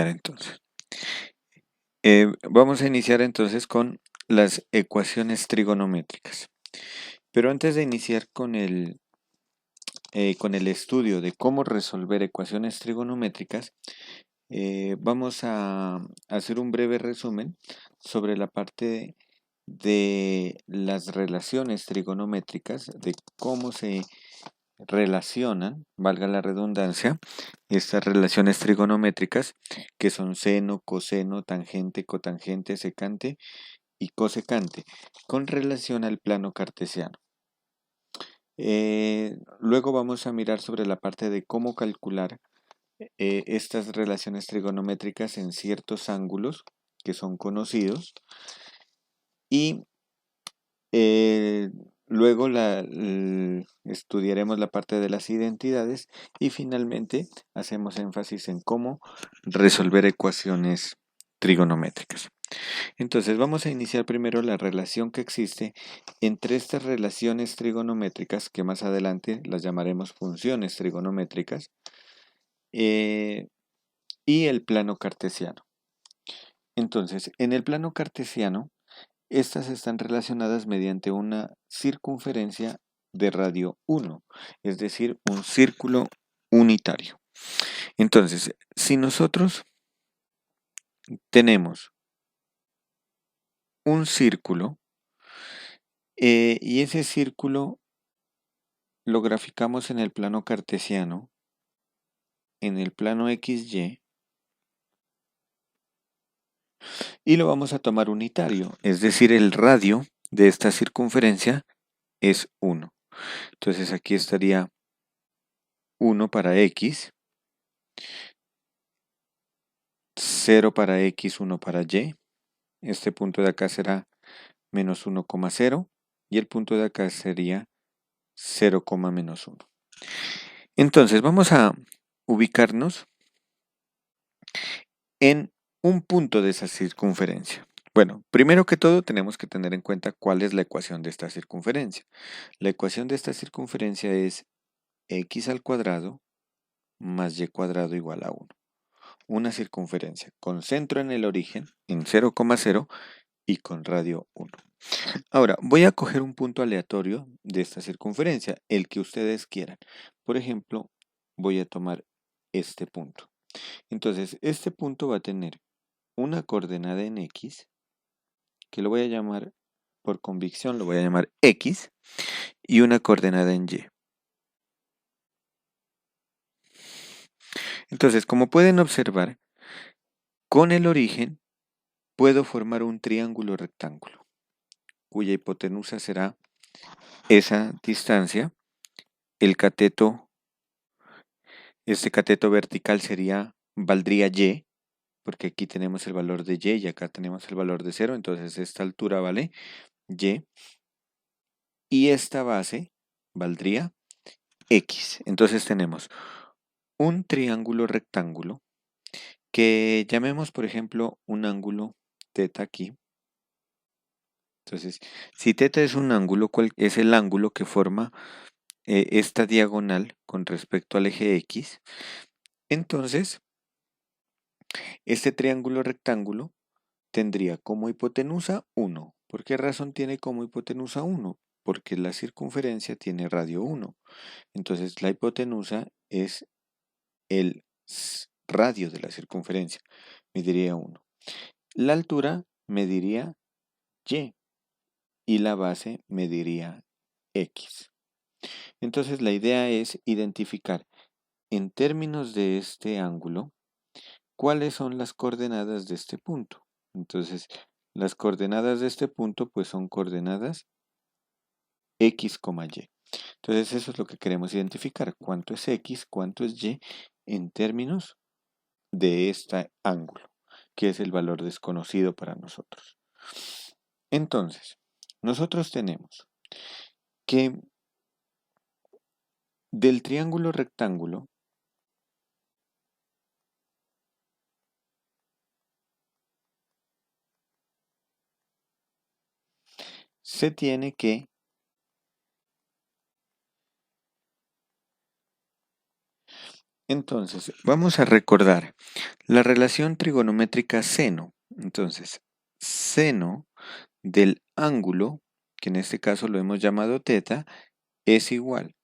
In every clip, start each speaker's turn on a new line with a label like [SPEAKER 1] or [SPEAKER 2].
[SPEAKER 1] Entonces, vamos a iniciar entonces con las ecuaciones trigonométricas. Pero antes de iniciar con el estudio de cómo resolver ecuaciones trigonométricas, vamos a hacer un breve resumen sobre la parte de las relaciones trigonométricas, de cómo se relacionan, valga la redundancia, estas relaciones trigonométricas que son seno, coseno, tangente, cotangente, secante y cosecante con relación al plano cartesiano. Luego vamos a mirar sobre la parte de cómo calcular estas relaciones trigonométricas en ciertos ángulos que son conocidos y eh, luego estudiaremos la parte de las identidades y finalmente hacemos énfasis en cómo resolver ecuaciones trigonométricas. Entonces vamos a iniciar primero la relación que existe entre estas relaciones trigonométricas, que más adelante las llamaremos funciones trigonométricas, y el plano cartesiano. Entonces, en el plano cartesiano, estas están relacionadas mediante una circunferencia de radio 1, es decir, un círculo unitario. Entonces, si nosotros tenemos un círculo y ese círculo lo graficamos en el plano cartesiano, en el plano XY, y lo vamos a tomar unitario, es decir, el radio de esta circunferencia es 1. Entonces aquí estaría 1 para X, 0 para X, 1 para Y. Este punto de acá será menos 1,0 y el punto de acá sería 0, menos 1. Entonces vamos a ubicarnos en un punto de esa circunferencia. Bueno, primero que todo tenemos que tener en cuenta cuál es la ecuación de esta circunferencia. La ecuación de esta circunferencia es x al cuadrado más y cuadrado igual a 1. Una circunferencia con centro en el origen en 0,0 y con radio 1. Ahora, voy a coger un punto aleatorio de esta circunferencia, el que ustedes quieran. Por ejemplo, voy a tomar este punto. Entonces, este punto va a tener una coordenada en X, que lo voy a llamar, por convicción, lo voy a llamar X, y una coordenada en Y. Entonces, como pueden observar, con el origen puedo formar un triángulo rectángulo, cuya hipotenusa será esa distancia. El cateto, este cateto vertical valdría Y, porque aquí tenemos el valor de Y y acá tenemos el valor de 0, entonces esta altura vale Y, y esta base valdría X. Entonces tenemos un triángulo rectángulo que llamemos, por ejemplo, un ángulo teta aquí. Entonces, si teta es un ángulo, ¿cuál es el ángulo que forma esta diagonal con respecto al eje X? Entonces, este triángulo rectángulo tendría como hipotenusa 1. ¿Por qué razón tiene como hipotenusa 1? Porque la circunferencia tiene radio 1. Entonces, la hipotenusa es el radio de la circunferencia. Mediría 1. La altura mediría y la base mediría X. Entonces la idea es identificar en términos de este ángulo cuáles son las coordenadas de este punto. Entonces las coordenadas de este punto pues son coordenadas X, Y. Entonces eso es lo que queremos identificar. ¿Cuánto es X? ¿Cuánto es Y? En términos de este ángulo, que es el valor desconocido para nosotros. Entonces, nosotros tenemos que del triángulo rectángulo se tiene que Entonces, vamos a recordar la relación trigonométrica seno. Entonces, seno del ángulo, que en este caso lo hemos llamado teta, es igual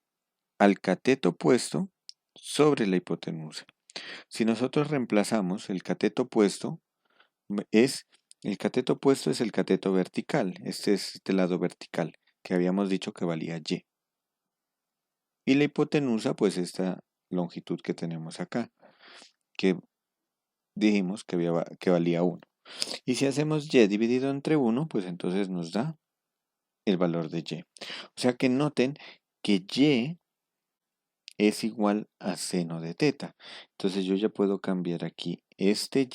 [SPEAKER 1] al cateto opuesto sobre la hipotenusa. Si nosotros reemplazamos el cateto opuesto, es el cateto opuesto es el cateto vertical. Este es este lado vertical, que habíamos dicho que valía y. Y la hipotenusa, pues esta longitud que tenemos acá, que dijimos que valía 1. Y si hacemos y dividido entre 1, pues entonces nos da el valor de y. O sea que noten que y es igual a seno de teta. Entonces yo ya puedo cambiar aquí este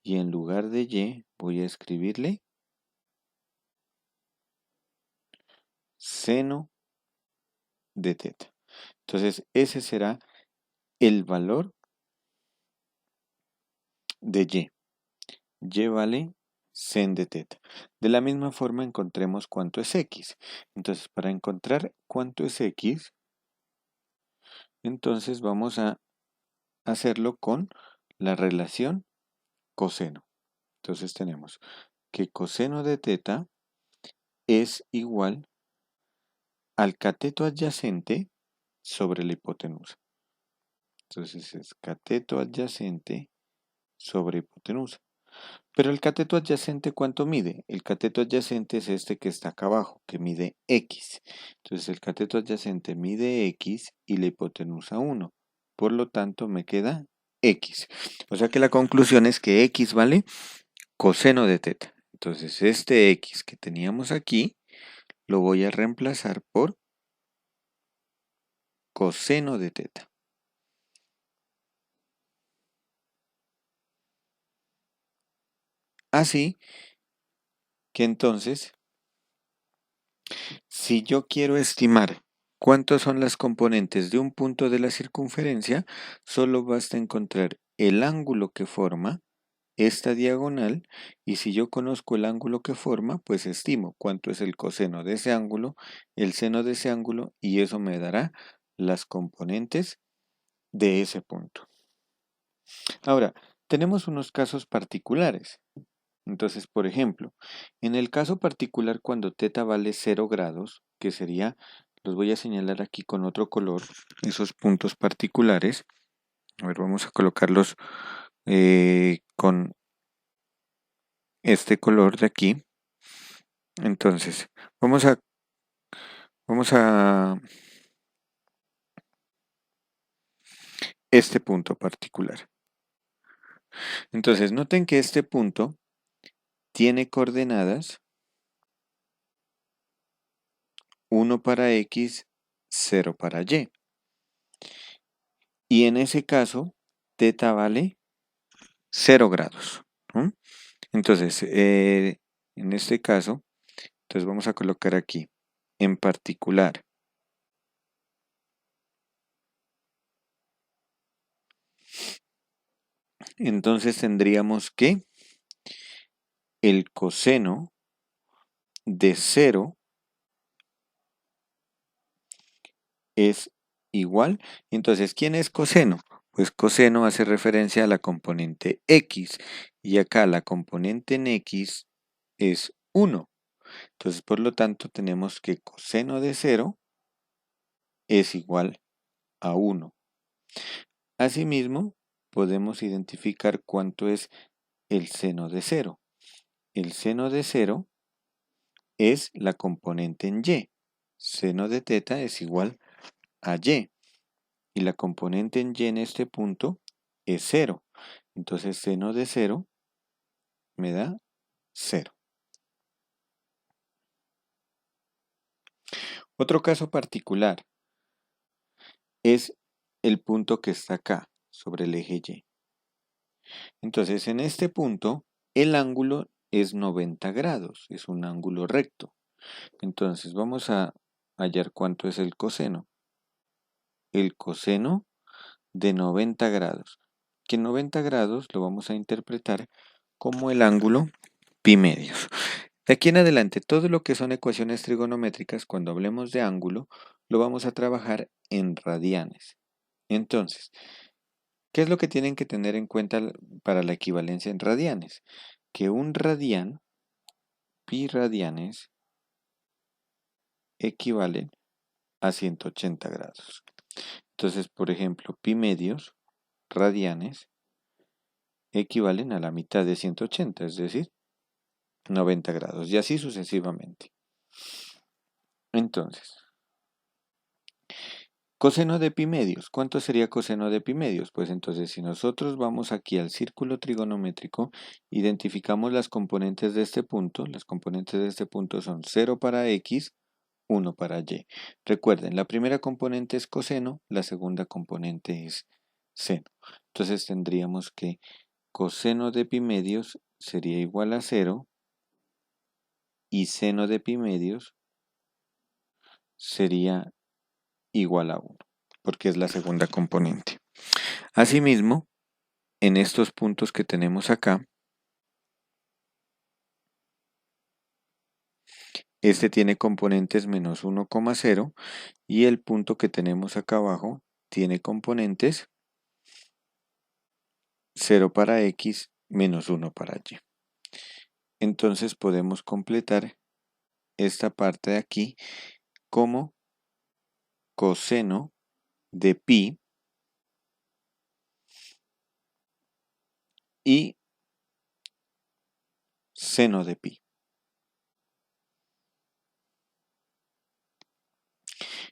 [SPEAKER 1] y en lugar de y voy a escribirle seno de teta. Entonces ese será el valor de y. Y vale sen de teta. De la misma forma encontremos cuánto es x. Entonces para encontrar cuánto es x, entonces vamos a hacerlo con la relación coseno. Entonces tenemos que coseno de teta es igual al cateto adyacente sobre la hipotenusa. Entonces es cateto adyacente sobre hipotenusa. Pero el cateto adyacente, ¿cuánto mide? El cateto adyacente es este que está acá abajo, que mide x. Entonces el cateto adyacente mide x y la hipotenusa 1. Por lo tanto, me queda x. O sea que la conclusión es que x vale coseno de teta. Entonces este x que teníamos aquí lo voy a reemplazar por coseno de teta. Así que entonces, si yo quiero estimar cuántas son las componentes de un punto de la circunferencia, solo basta encontrar el ángulo que forma esta diagonal y si yo conozco el ángulo que forma, pues estimo cuánto es el coseno de ese ángulo, el seno de ese ángulo y eso me dará las componentes de ese punto. Ahora, tenemos unos casos particulares. Entonces, por ejemplo, en el caso particular cuando teta vale 0 grados, que sería, los voy a señalar aquí con otro color, esos puntos particulares. A ver, vamos a colocarlos con este color de aquí. Entonces, vamos a este punto particular. Entonces, noten que este punto tiene coordenadas 1 para x, 0 para y. Y en ese caso, teta vale 0 grados. ¿No? Entonces, en este caso, entonces vamos a colocar aquí, en particular. Entonces tendríamos que el coseno de 0 es igual. Entonces, ¿quién es coseno? Pues coseno hace referencia a la componente x. Y acá la componente en x es 1. Entonces, por lo tanto, tenemos que coseno de 0 es igual a 1. Asimismo, podemos identificar cuánto es el seno de 0. El seno de 0 es la componente en y. Seno de teta es igual a y. Y la componente en y en este punto es 0. Entonces, seno de 0 me da 0. Otro caso particular es el punto que está acá, sobre el eje y. Entonces, en este punto, el ángulo es 90 grados, es un ángulo recto. Entonces, vamos a hallar cuánto es el coseno. El coseno de 90 grados, que 90 grados lo vamos a interpretar como el ángulo pi medios. De aquí en adelante, todo lo que son ecuaciones trigonométricas, cuando hablemos de ángulo, lo vamos a trabajar en radianes. Entonces, ¿qué es lo que tienen que tener en cuenta para la equivalencia en radianes? Que un radian, pi radianes, equivalen a 180 grados. Entonces, por ejemplo, pi medios radianes equivalen a la mitad de 180, es decir, 90 grados, y así sucesivamente. Entonces, coseno de pi medios. ¿Cuánto sería coseno de pi medios? Pues entonces, si nosotros vamos aquí al círculo trigonométrico, identificamos las componentes de este punto. Las componentes de este punto son 0 para x, 1 para y. Recuerden, la primera componente es coseno, la segunda componente es seno. Entonces tendríamos que coseno de pi medios sería igual a 0 y seno de pi medios sería igual a 1, porque es la segunda componente. Asimismo, en estos puntos que tenemos acá, este tiene componentes menos 1,0 y el punto que tenemos acá abajo tiene componentes 0 para x menos 1 para y. Entonces podemos completar esta parte de aquí como coseno de pi y seno de pi.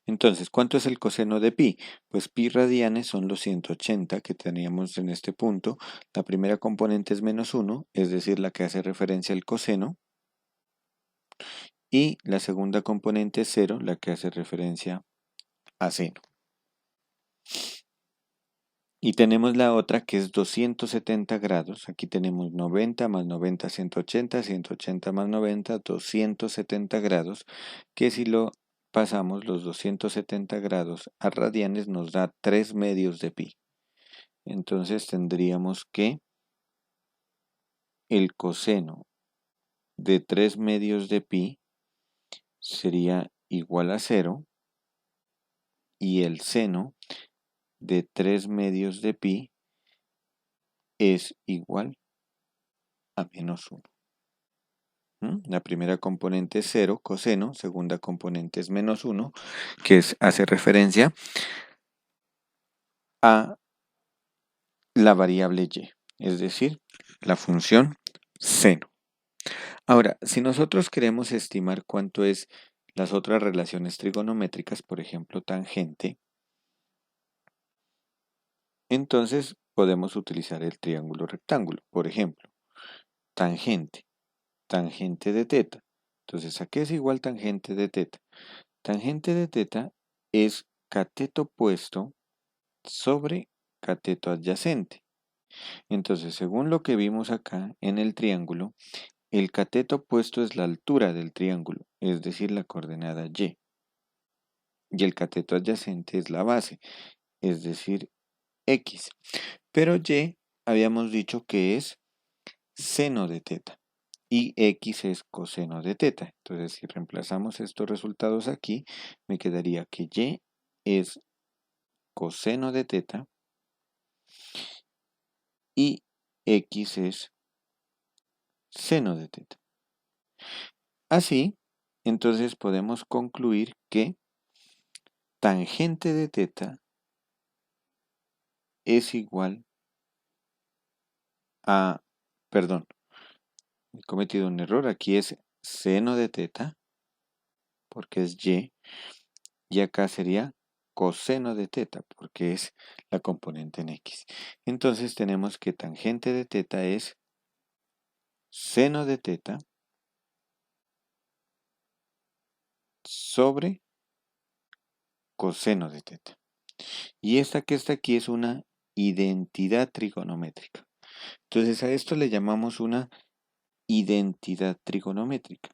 [SPEAKER 1] Entonces, ¿cuánto es el coseno de pi? Pues pi radianes son los 180 que teníamos en este punto. La primera componente es menos 1, es decir, la que hace referencia al coseno. Y la segunda componente es 0, la que hace referencia a seno. Y tenemos la otra que es 270 grados. Aquí tenemos 90 más 90, 180, 180 más 90, 270 grados, que si lo pasamos los 270 grados a radianes nos da 3 medios de pi. Entonces tendríamos que el coseno de 3 medios de pi sería igual a 0 y el seno de 3 medios de pi es igual a menos 1. La primera componente es 0, coseno, segunda componente es menos 1, que hace referencia a la variable y, es decir, la función seno. Ahora, si nosotros queremos estimar cuánto es las otras relaciones trigonométricas, por ejemplo, tangente, entonces podemos utilizar el triángulo rectángulo. Por ejemplo, tangente, tangente de teta. Entonces, ¿a qué es igual tangente de teta? Tangente de teta es cateto opuesto sobre cateto adyacente. Entonces, según lo que vimos acá en el triángulo, el cateto opuesto es la altura del triángulo, es decir, la coordenada y. Y el cateto adyacente es la base, es decir, x. Pero y habíamos dicho que es seno de teta y x es coseno de teta. Entonces, si reemplazamos estos resultados aquí, me quedaría que y es coseno de teta y x es seno de teta. Así, entonces podemos concluir que tangente de teta es igual a, perdón, he cometido un error, aquí es seno de teta, porque es y acá sería coseno de teta, porque es la componente en x. Entonces tenemos que tangente de teta es seno de teta sobre coseno de teta. Y esta que está aquí es una identidad trigonométrica. Entonces a esto le llamamos una identidad trigonométrica.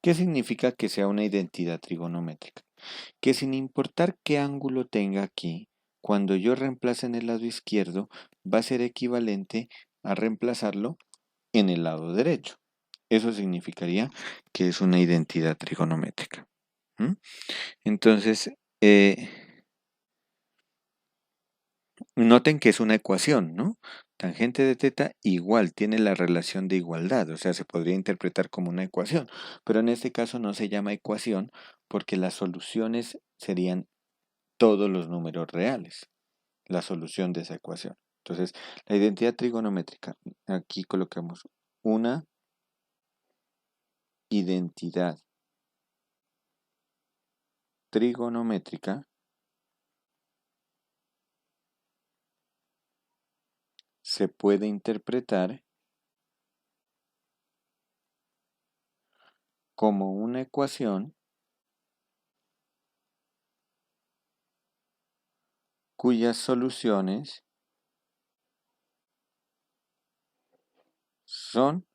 [SPEAKER 1] ¿Qué significa que sea una identidad trigonométrica? Que sin importar qué ángulo tenga aquí, cuando yo reemplace en el lado izquierdo, va a ser equivalente a reemplazarlo en el lado derecho. Eso significaría que es una identidad trigonométrica. ¿Mm? Entonces, noten que es una ecuación, ¿no? Tangente de teta igual, tiene la relación de igualdad, o sea, se podría interpretar como una ecuación, pero en este caso no se llama ecuación porque las soluciones serían todos los números reales, la solución de esa ecuación. Entonces, la identidad trigonométrica, aquí colocamos una identidad trigonométrica se puede interpretar como una ecuación cuyas soluciones son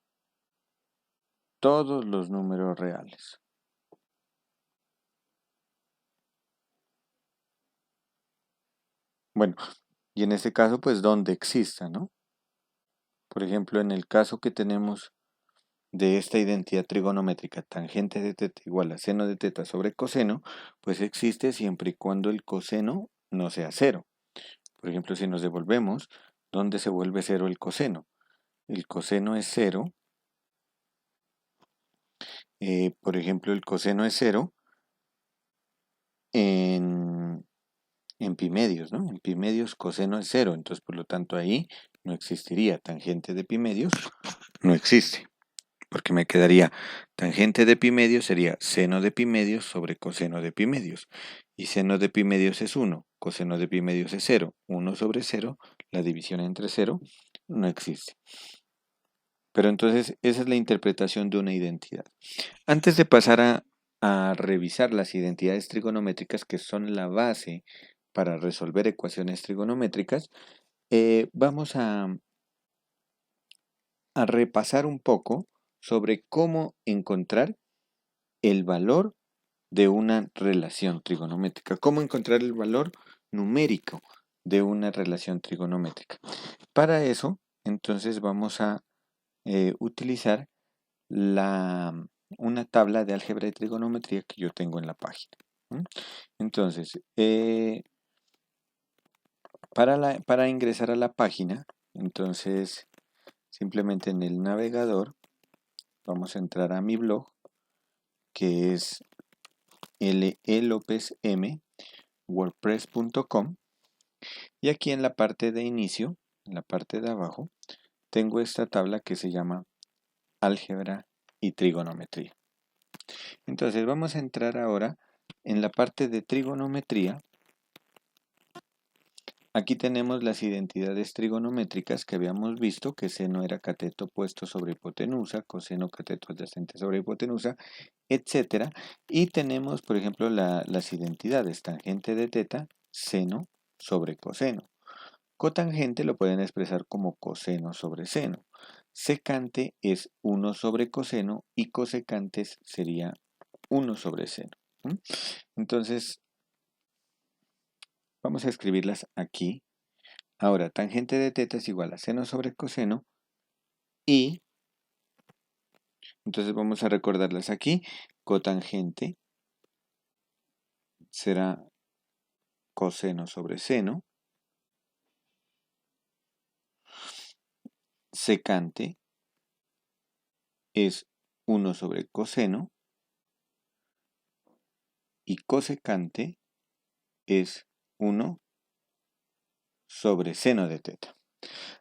[SPEAKER 1] todos los números reales. Bueno, y en este caso, pues donde exista, ¿no? Por ejemplo, en el caso que tenemos de esta identidad trigonométrica, tangente de teta igual a seno de teta sobre coseno, pues existe siempre y cuando el coseno no sea cero. Por ejemplo, si nos devolvemos, ¿dónde se vuelve cero el coseno? El coseno es cero. Por ejemplo, el coseno es cero en, en pi medios, ¿no? En pi medios coseno es cero, entonces por lo tanto ahí no existiría tangente de pi medios, no existe. Porque me quedaría tangente de pi medios sería seno de pi medios sobre coseno de pi medios. Y seno de pi medios es 1, coseno de pi medios es 0. 1 sobre 0, la división entre 0 no existe. Pero entonces esa es la interpretación de una identidad. Antes de pasar a revisar las identidades trigonométricas que son la base para resolver ecuaciones trigonométricas, vamos a repasar un poco sobre cómo encontrar el valor de una relación trigonométrica. ¿Cómo encontrar el valor numérico de una relación trigonométrica? Para eso, entonces vamos a utilizar una tabla de álgebra y trigonometría que yo tengo en la página. Entonces, para ingresar a la página, entonces simplemente en el navegador vamos a entrar a mi blog, que es lelopezm.wordpress.com, y aquí en la parte de inicio, en la parte de abajo, tengo esta tabla que se llama álgebra y trigonometría. Entonces vamos a entrar ahora en la parte de trigonometría. Aquí tenemos las identidades trigonométricas que habíamos visto, que seno era cateto puesto sobre hipotenusa, coseno cateto adyacente sobre hipotenusa, etcétera. Y tenemos, por ejemplo, las identidades tangente de teta, seno sobre coseno. Cotangente lo pueden expresar como coseno sobre seno. Secante es 1 sobre coseno y cosecantes sería 1 sobre seno. Entonces, vamos a escribirlas aquí. Ahora, tangente de teta es igual a seno sobre coseno y, entonces vamos a recordarlas aquí. Cotangente será coseno sobre seno. Secante es 1 sobre coseno y cosecante es 1 sobre seno de teta.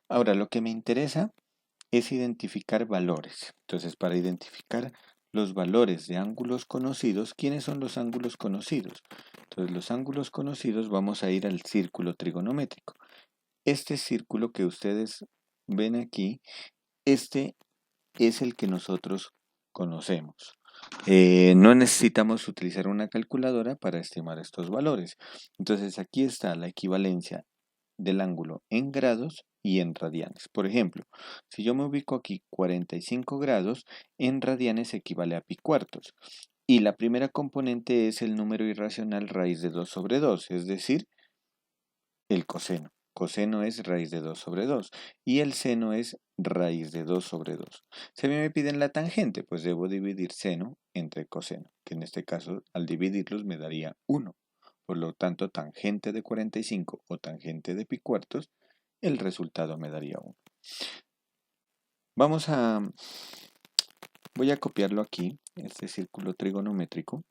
[SPEAKER 1] Ahora, lo que me interesa es identificar valores. Entonces, para identificar los valores de ángulos conocidos, ¿quiénes son los ángulos conocidos? Entonces, los ángulos conocidos vamos a ir al círculo trigonométrico. Este círculo que ustedes ven aquí, este es el que nosotros conocemos. No necesitamos utilizar una calculadora para estimar estos valores. Entonces, aquí está la equivalencia del ángulo en grados y en radianes. Por ejemplo, si yo me ubico aquí 45 grados, en radianes equivale a pi cuartos. Y la primera componente es el número irracional raíz de 2 sobre 2, es decir, el coseno. coseno es raíz de 2 sobre 2 y el seno es raíz de 2 sobre 2. Si a mí me piden la tangente, pues debo dividir seno entre coseno, que en este caso al dividirlos me daría 1. Por lo tanto, tangente de 45 o tangente de pi cuartos, el resultado me daría 1. Voy a copiarlo aquí, este círculo trigonométrico.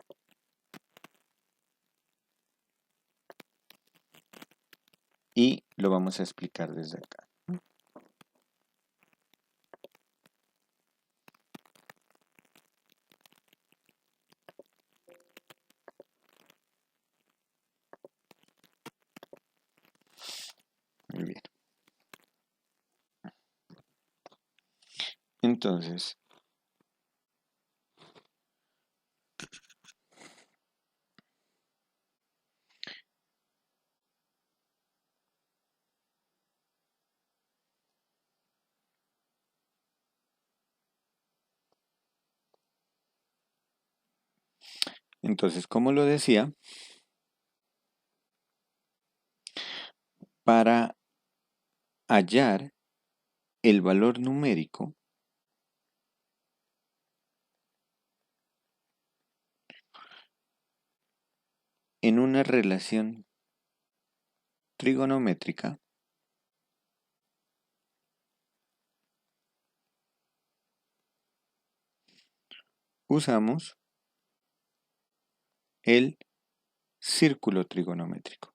[SPEAKER 1] Y lo vamos a explicar desde acá. Muy bien. Entonces, como lo decía, para hallar el valor numérico, en una relación trigonométrica, usamos el círculo trigonométrico.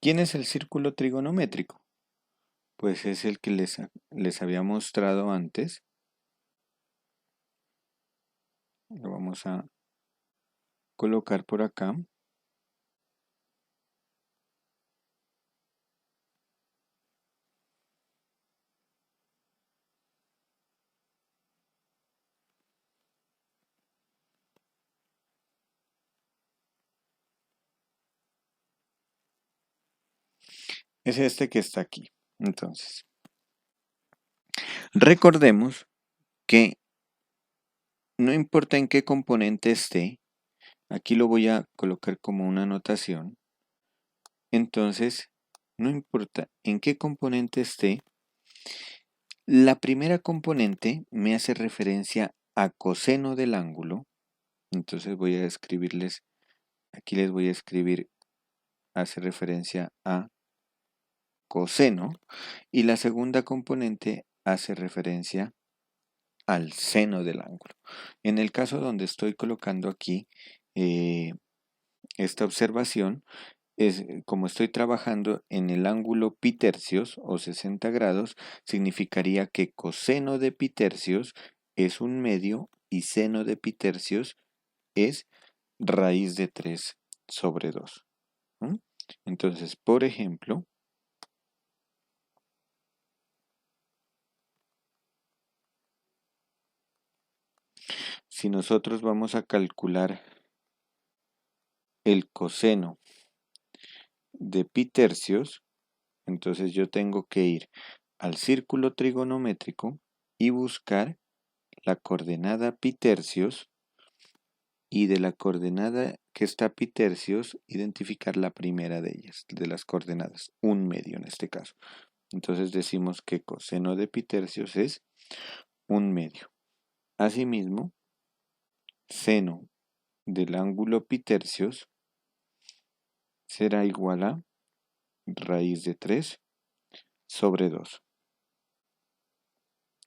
[SPEAKER 1] ¿Quién es el círculo trigonométrico? Pues es el que les había mostrado antes. Lo vamos a colocar por acá. Es este que está aquí. Entonces, recordemos que no importa en qué componente esté, aquí lo voy a colocar como una anotación. Entonces, no importa en qué componente esté, la primera componente me hace referencia a coseno del ángulo. Entonces voy a escribirles, aquí les voy a escribir, hace referencia a coseno. Y la segunda componente hace referencia al seno del ángulo. En el caso donde estoy colocando aquí esta observación, como estoy trabajando en el ángulo pi tercios o 60 grados, significaría que coseno de pi tercios es 1/2 y seno de pi tercios es raíz de 3 sobre 2. Entonces, por ejemplo, si nosotros vamos a calcular el coseno de pi tercios, entonces yo tengo que ir al círculo trigonométrico y buscar la coordenada pi tercios y de la coordenada que está pi tercios identificar la primera de ellas, de las coordenadas, 1/2 en este caso. Entonces decimos que coseno de pi tercios es 1/2. Asimismo, seno del ángulo pi tercios será igual a raíz de 3 sobre 2.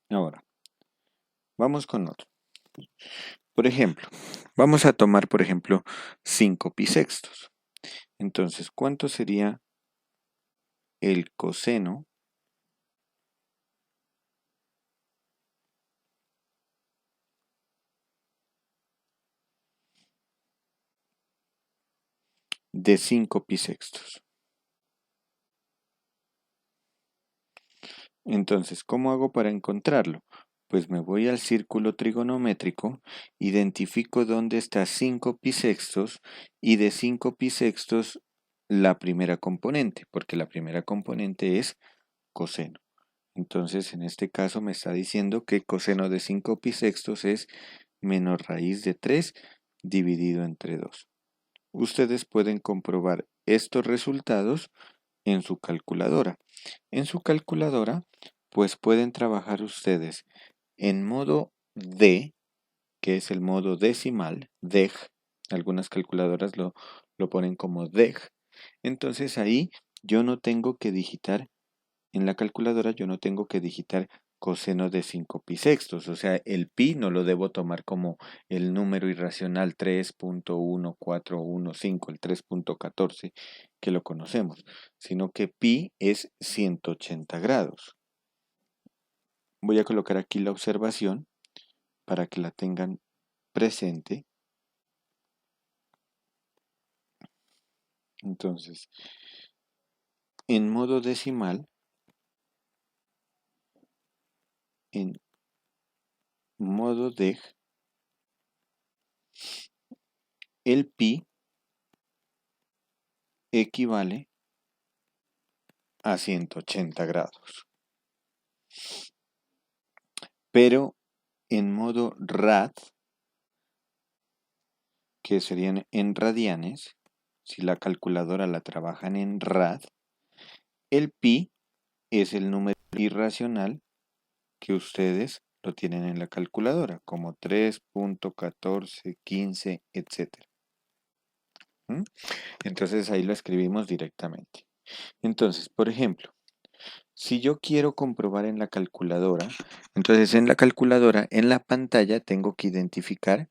[SPEAKER 1] Ahora, vamos con otro. Por ejemplo, vamos a tomar, por ejemplo, 5 pi sextos. Entonces, ¿cuánto sería el coseno de 5 pi sextos? Entonces, ¿cómo hago para encontrarlo? Pues me voy al círculo trigonométrico, identifico dónde está 5 pi sextos y de 5 pi sextos la primera componente, porque la primera componente es coseno. Entonces, en este caso me está diciendo que coseno de 5 pi sextos es menos raíz de 3 dividido entre 2. Ustedes pueden comprobar estos resultados en su calculadora. En su calculadora, pues pueden trabajar ustedes en modo D, que es el modo decimal, DEG. Algunas calculadoras lo ponen como DEG. Entonces ahí yo no tengo que digitar, en la calculadora yo no tengo que digitar coseno de 5 pi sextos, o sea, el pi no lo debo tomar como el número irracional 3.1415, el 3.14 que lo conocemos, sino que pi es 180 grados. Voy a colocar aquí la observación para que la tengan presente. Entonces, en modo decimal, en modo deg, el pi equivale a 180 grados. Pero en modo rad, que serían en radianes, si la calculadora la trabajan en rad, el pi es el número irracional que ustedes lo tienen en la calculadora, como 3.1415, etc. Entonces ahí lo escribimos directamente. Entonces, por ejemplo, si yo quiero comprobar en la calculadora, entonces en la calculadora, en la pantalla, tengo que identificar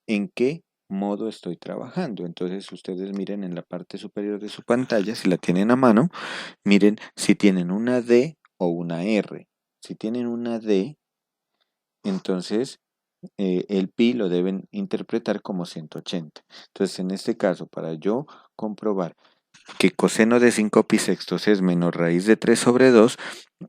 [SPEAKER 1] en qué modo estoy trabajando. Entonces ustedes miren en la parte superior de su pantalla, si la tienen a mano, miren si tienen una D o una R. Si tienen una D, entonces el pi lo deben interpretar como 180. Entonces en este caso, para yo comprobar que coseno de 5 pi sextos es menos raíz de 3 sobre 2,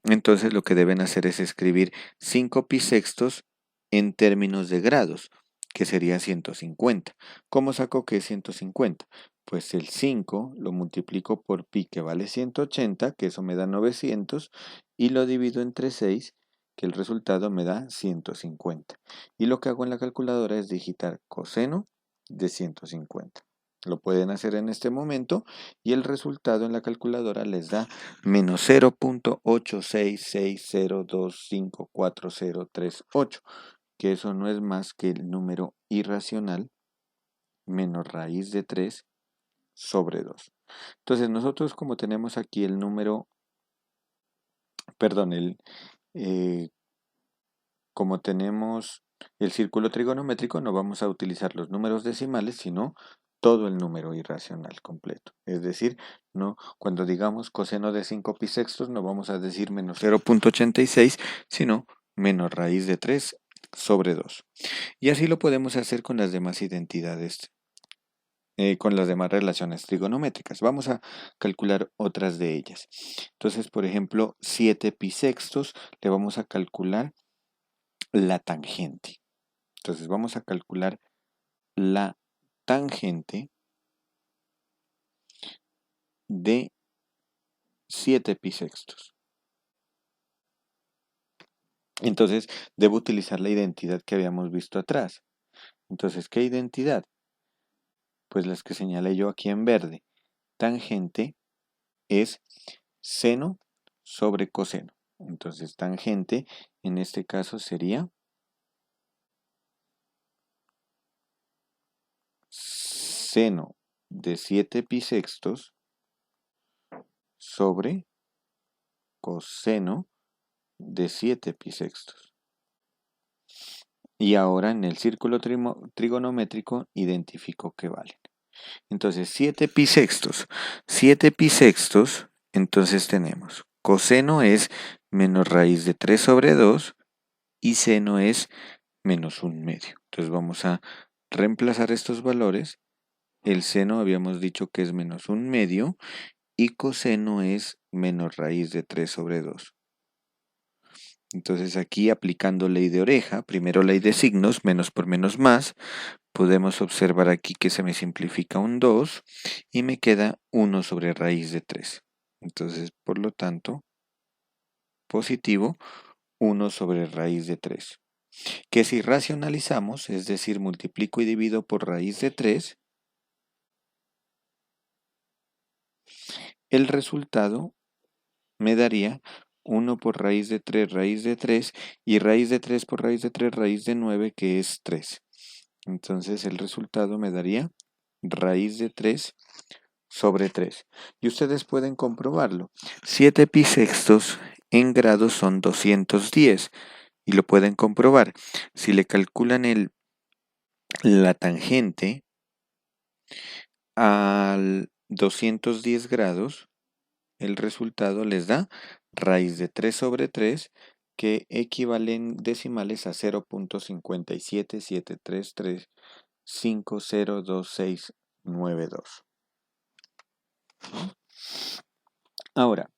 [SPEAKER 1] entonces lo que deben hacer es escribir 5 pi sextos en términos de grados, que sería 150. ¿Cómo saco que es 150? Pues el 5 lo multiplico por pi, que vale 180, que eso me da 900, y lo divido entre 6, que el resultado me da 150. Y lo que hago en la calculadora es digitar coseno de 150. Lo pueden hacer en este momento y el resultado en la calculadora les da menos 0.866025438, que eso no es más que el número irracional menos raíz de 3 sobre 2. Entonces nosotros, como tenemos aquí el número, perdón, como tenemos el círculo trigonométrico, no vamos a utilizar los números decimales, sino todo el número irracional completo. Es decir, no, cuando digamos coseno de 5 pi sextos, no vamos a decir menos 0.86, sino menos raíz de 3 sobre 2. Y así lo podemos hacer con las demás identidades, con las demás relaciones trigonométricas. Vamos a calcular otras de ellas. Entonces, por ejemplo, 7 pi sextos le vamos a calcular la tangente. Entonces vamos a calcular la tangente de 7 pi sextos. Entonces debo utilizar la identidad que habíamos visto atrás. Entonces, ¿qué identidad? Pues las que señalé yo aquí en verde. Tangente es seno sobre coseno. Entonces, tangente en este caso sería seno de 7 pi sextos sobre coseno de 7 pi sextos. Y ahora en el círculo trigonométrico identifico que valen. Entonces 7 pi sextos. 7 pi sextos, entonces tenemos coseno es menos raíz de 3 sobre 2 y seno es menos 1/2. Entonces vamos a reemplazar estos valores. El seno habíamos dicho que es menos 1/2 y coseno es menos raíz de 3 sobre 2. Entonces aquí aplicando ley de oreja, primero ley de signos, menos por menos más, podemos observar aquí que se me simplifica un 2 y me queda 1 sobre raíz de 3. Entonces, por lo tanto, positivo 1 sobre raíz de 3. que si racionalizamos, es decir, multiplico y divido por raíz de 3, el resultado me daría 1 por raíz de 3 y raíz de 3 por raíz de 3, raíz de 9, que es 3. Entonces el resultado me daría raíz de 3 sobre 3. Y ustedes pueden comprobarlo. 7 pi sextos en grados son 210 y lo pueden comprobar. Si le calculan la tangente al 210 grados, el resultado les da raíz de 3 sobre 3, que equivale en decimales a 0.57773350262. Ahora,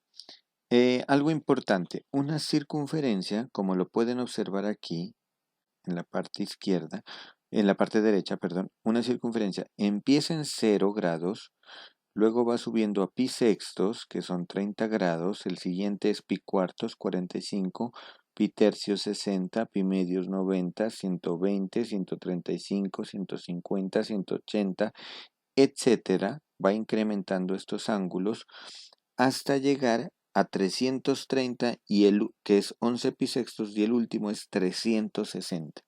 [SPEAKER 1] algo importante, una circunferencia, como lo pueden observar aquí en la parte izquierda, en la parte derecha, perdón, una circunferencia empieza en 0 grados. Luego va subiendo a pi sextos, que son 30 grados. El siguiente es pi cuartos, 45. Pi tercios, 60. Pi medios, 90. 120, 135, 150, 180, etcétera. Va incrementando estos ángulos hasta llegar a 330, que es 11 pi sextos, y el último es 360.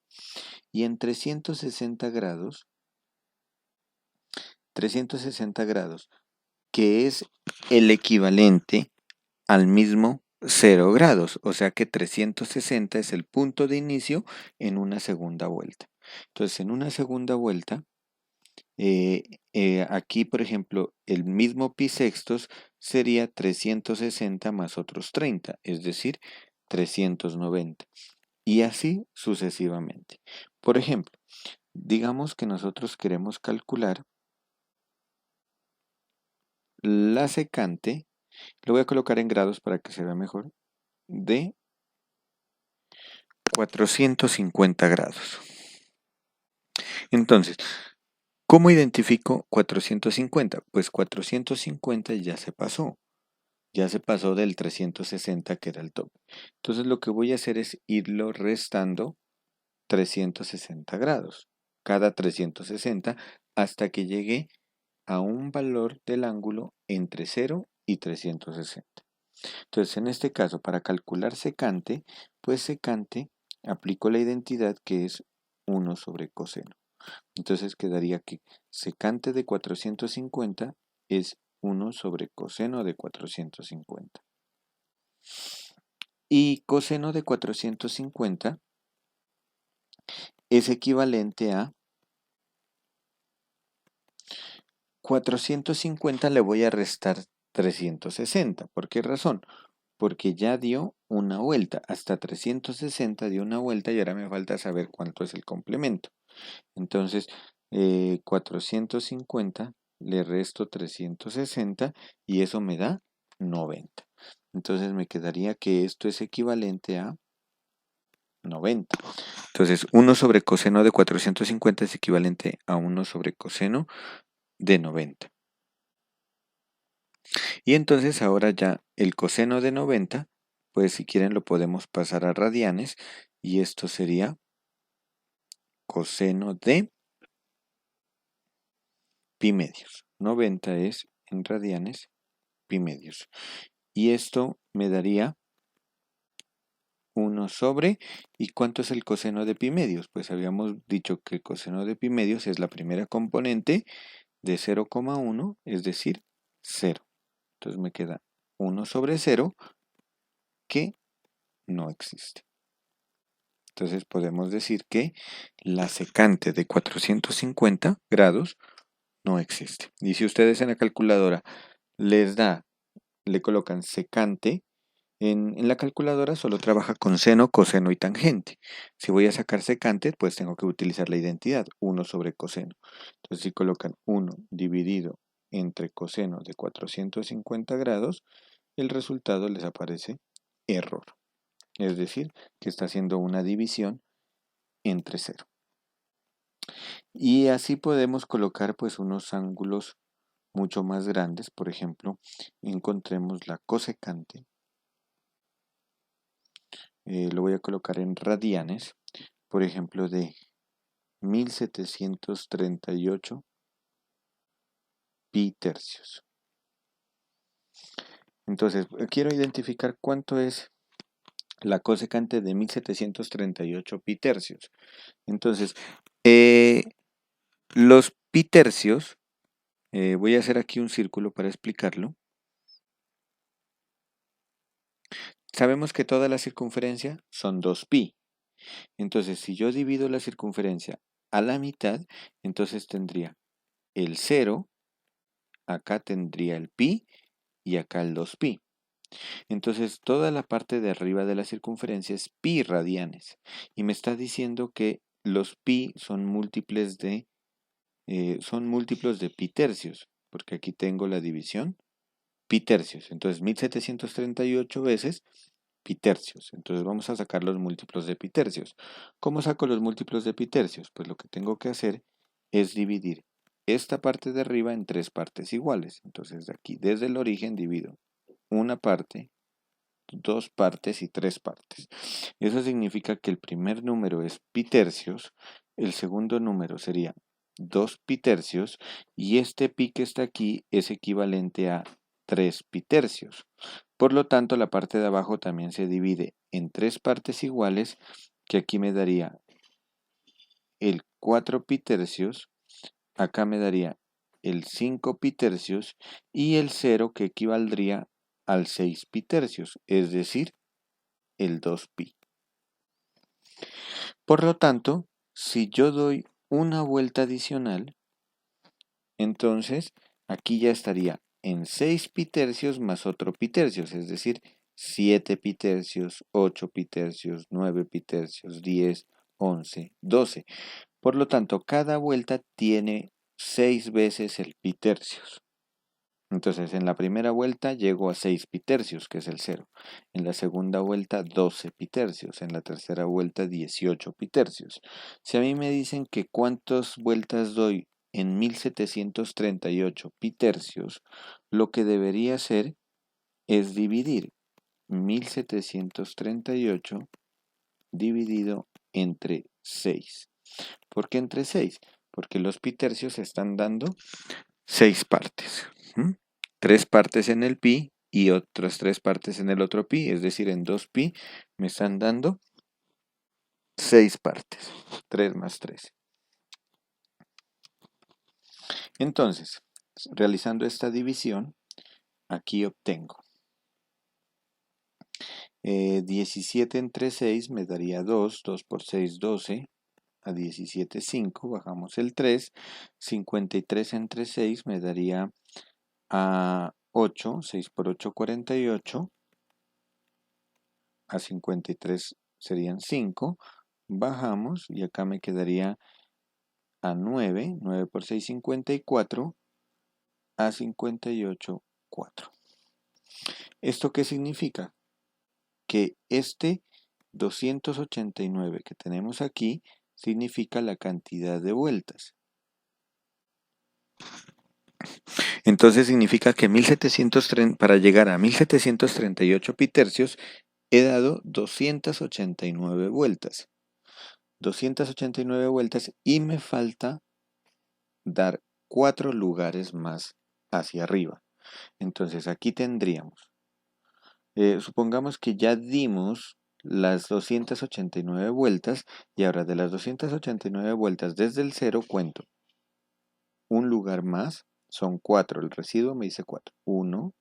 [SPEAKER 1] Y en 360 grados, que es el equivalente al mismo 0 grados, o sea que 360 es el punto de inicio en una segunda vuelta. Entonces, en una segunda vuelta, aquí, por ejemplo, el mismo pi sextos sería 360 más otros 30, es decir, 390. Y así sucesivamente. Por ejemplo, digamos que nosotros queremos calcular la secante. Lo voy a colocar en grados para que se vea mejor, de 450 grados. Entonces, ¿cómo identifico 450? Pues 450 ya se pasó del 360, que era el tope. Entonces lo que voy a hacer es irlo restando 360 grados, cada 360, hasta que llegue a un valor del ángulo entre 0 y 360. Entonces, en este caso, para calcular secante, pues secante aplico la identidad que es 1 sobre coseno. Entonces quedaría que secante de 450 es 1 sobre coseno de 450. Y coseno de 450 es equivalente a 450, le voy a restar 360. ¿Por qué razón? Porque ya dio una vuelta. Hasta 360 dio una vuelta y ahora me falta saber cuánto es el complemento. Entonces, 450 le resto 360 y eso me da 90. Entonces me quedaría que esto es equivalente a 90. Entonces, 1 sobre coseno de 450 es equivalente a 1 sobre coseno de 90. Y entonces ahora ya el coseno de 90, pues si quieren lo podemos pasar a radianes y esto sería coseno de pi medios. 90 es en radianes pi medios. Y esto me daría 1 sobre, ¿y cuánto es el coseno de pi medios? Pues habíamos dicho que el coseno de pi medios es la primera componente de 0,1, es decir, 0. Entonces me queda 1 sobre 0, que no existe. Entonces podemos decir que la secante de 450 grados no existe. Y si ustedes en la calculadora le colocan secante, en la calculadora solo trabaja con seno, coseno y tangente. Si voy a sacar secante, pues tengo que utilizar la identidad, 1 sobre coseno. Entonces si colocan 1 dividido entre coseno de 450 grados, el resultado les aparece error. Es decir, que está haciendo una división entre 0. Y así podemos colocar pues unos ángulos mucho más grandes. Por ejemplo, encontremos la cosecante. Lo voy a colocar en radianes. por ejemplo, de 1738 pi tercios. Entonces, quiero identificar cuánto es la cosecante de 1738 pi tercios. Entonces, los pi tercios, voy a hacer aquí un círculo para explicarlo. Sabemos que toda la circunferencia son 2pi. Entonces, si yo divido la circunferencia a la mitad, entonces tendría el 0, acá tendría el pi y acá el 2pi. Entonces, toda la parte de arriba de la circunferencia es pi radianes. Y me está diciendo que los pi son múltiplos de pi tercios, porque aquí tengo la división pi tercios. Entonces, 1738 veces pi tercios. Entonces, vamos a sacar los múltiplos de pi tercios. ¿Cómo saco los múltiplos de pi tercios? Pues lo que tengo que hacer es dividir esta parte de arriba en 3 partes iguales. Entonces, de aquí, desde el origen, divido una parte, 2 partes y 3 partes. Eso significa que el primer número es pi tercios, el segundo número sería 2 pi tercios y este pi que está aquí es equivalente a 3 pi tercios. Por lo tanto, la parte de abajo también se divide en 3 partes iguales, que aquí me daría el 4 pi tercios, acá me daría el 5 pi tercios y el 0 que equivaldría al 6 pi tercios, es decir, el 2pi. Por lo tanto, si yo doy una vuelta adicional, entonces aquí ya estaría en 6 pi tercios más otro pi tercios, es decir, 7 pi tercios, 8 pi tercios, 9 pi tercios, 10, 11, 12. Por lo tanto, cada vuelta tiene 6 veces el pi tercios. Entonces, en la primera vuelta llego a 6 pi tercios, que es el 0. En la segunda vuelta, 12 pi tercios. En la tercera vuelta, 18 pi tercios. Si a mí me dicen que cuántas vueltas doy en 1738 pi tercios, lo que debería hacer es dividir 1738 dividido entre 6. ¿Por qué entre 6? Porque los pi tercios están dando 6 partes. 3 partes en el pi y otras 3 partes en el otro pi, es decir, en 2pi me están dando 6 partes. 3 más 3. Entonces, realizando esta división, aquí obtengo 17 entre 6 me daría 2, 2 por 6, 12, a 17, 5, bajamos el 3, 53 entre 6 me daría a 8, 6 por 8, 48, a 53 serían 5, bajamos y acá me quedaría a 9, 9 por 6, 54, a 58, 4. ¿Esto qué significa? Que este 289 que tenemos aquí significa la cantidad de vueltas. Entonces significa que 1730, para llegar a 1738 pi tercios he dado 289 vueltas. 289 vueltas y me falta dar 4 lugares más hacia arriba. Entonces aquí tendríamos, supongamos que ya dimos las 289 vueltas y ahora de las 289 vueltas desde el 0 cuento un lugar más, son 4, el residuo me dice 4. 1,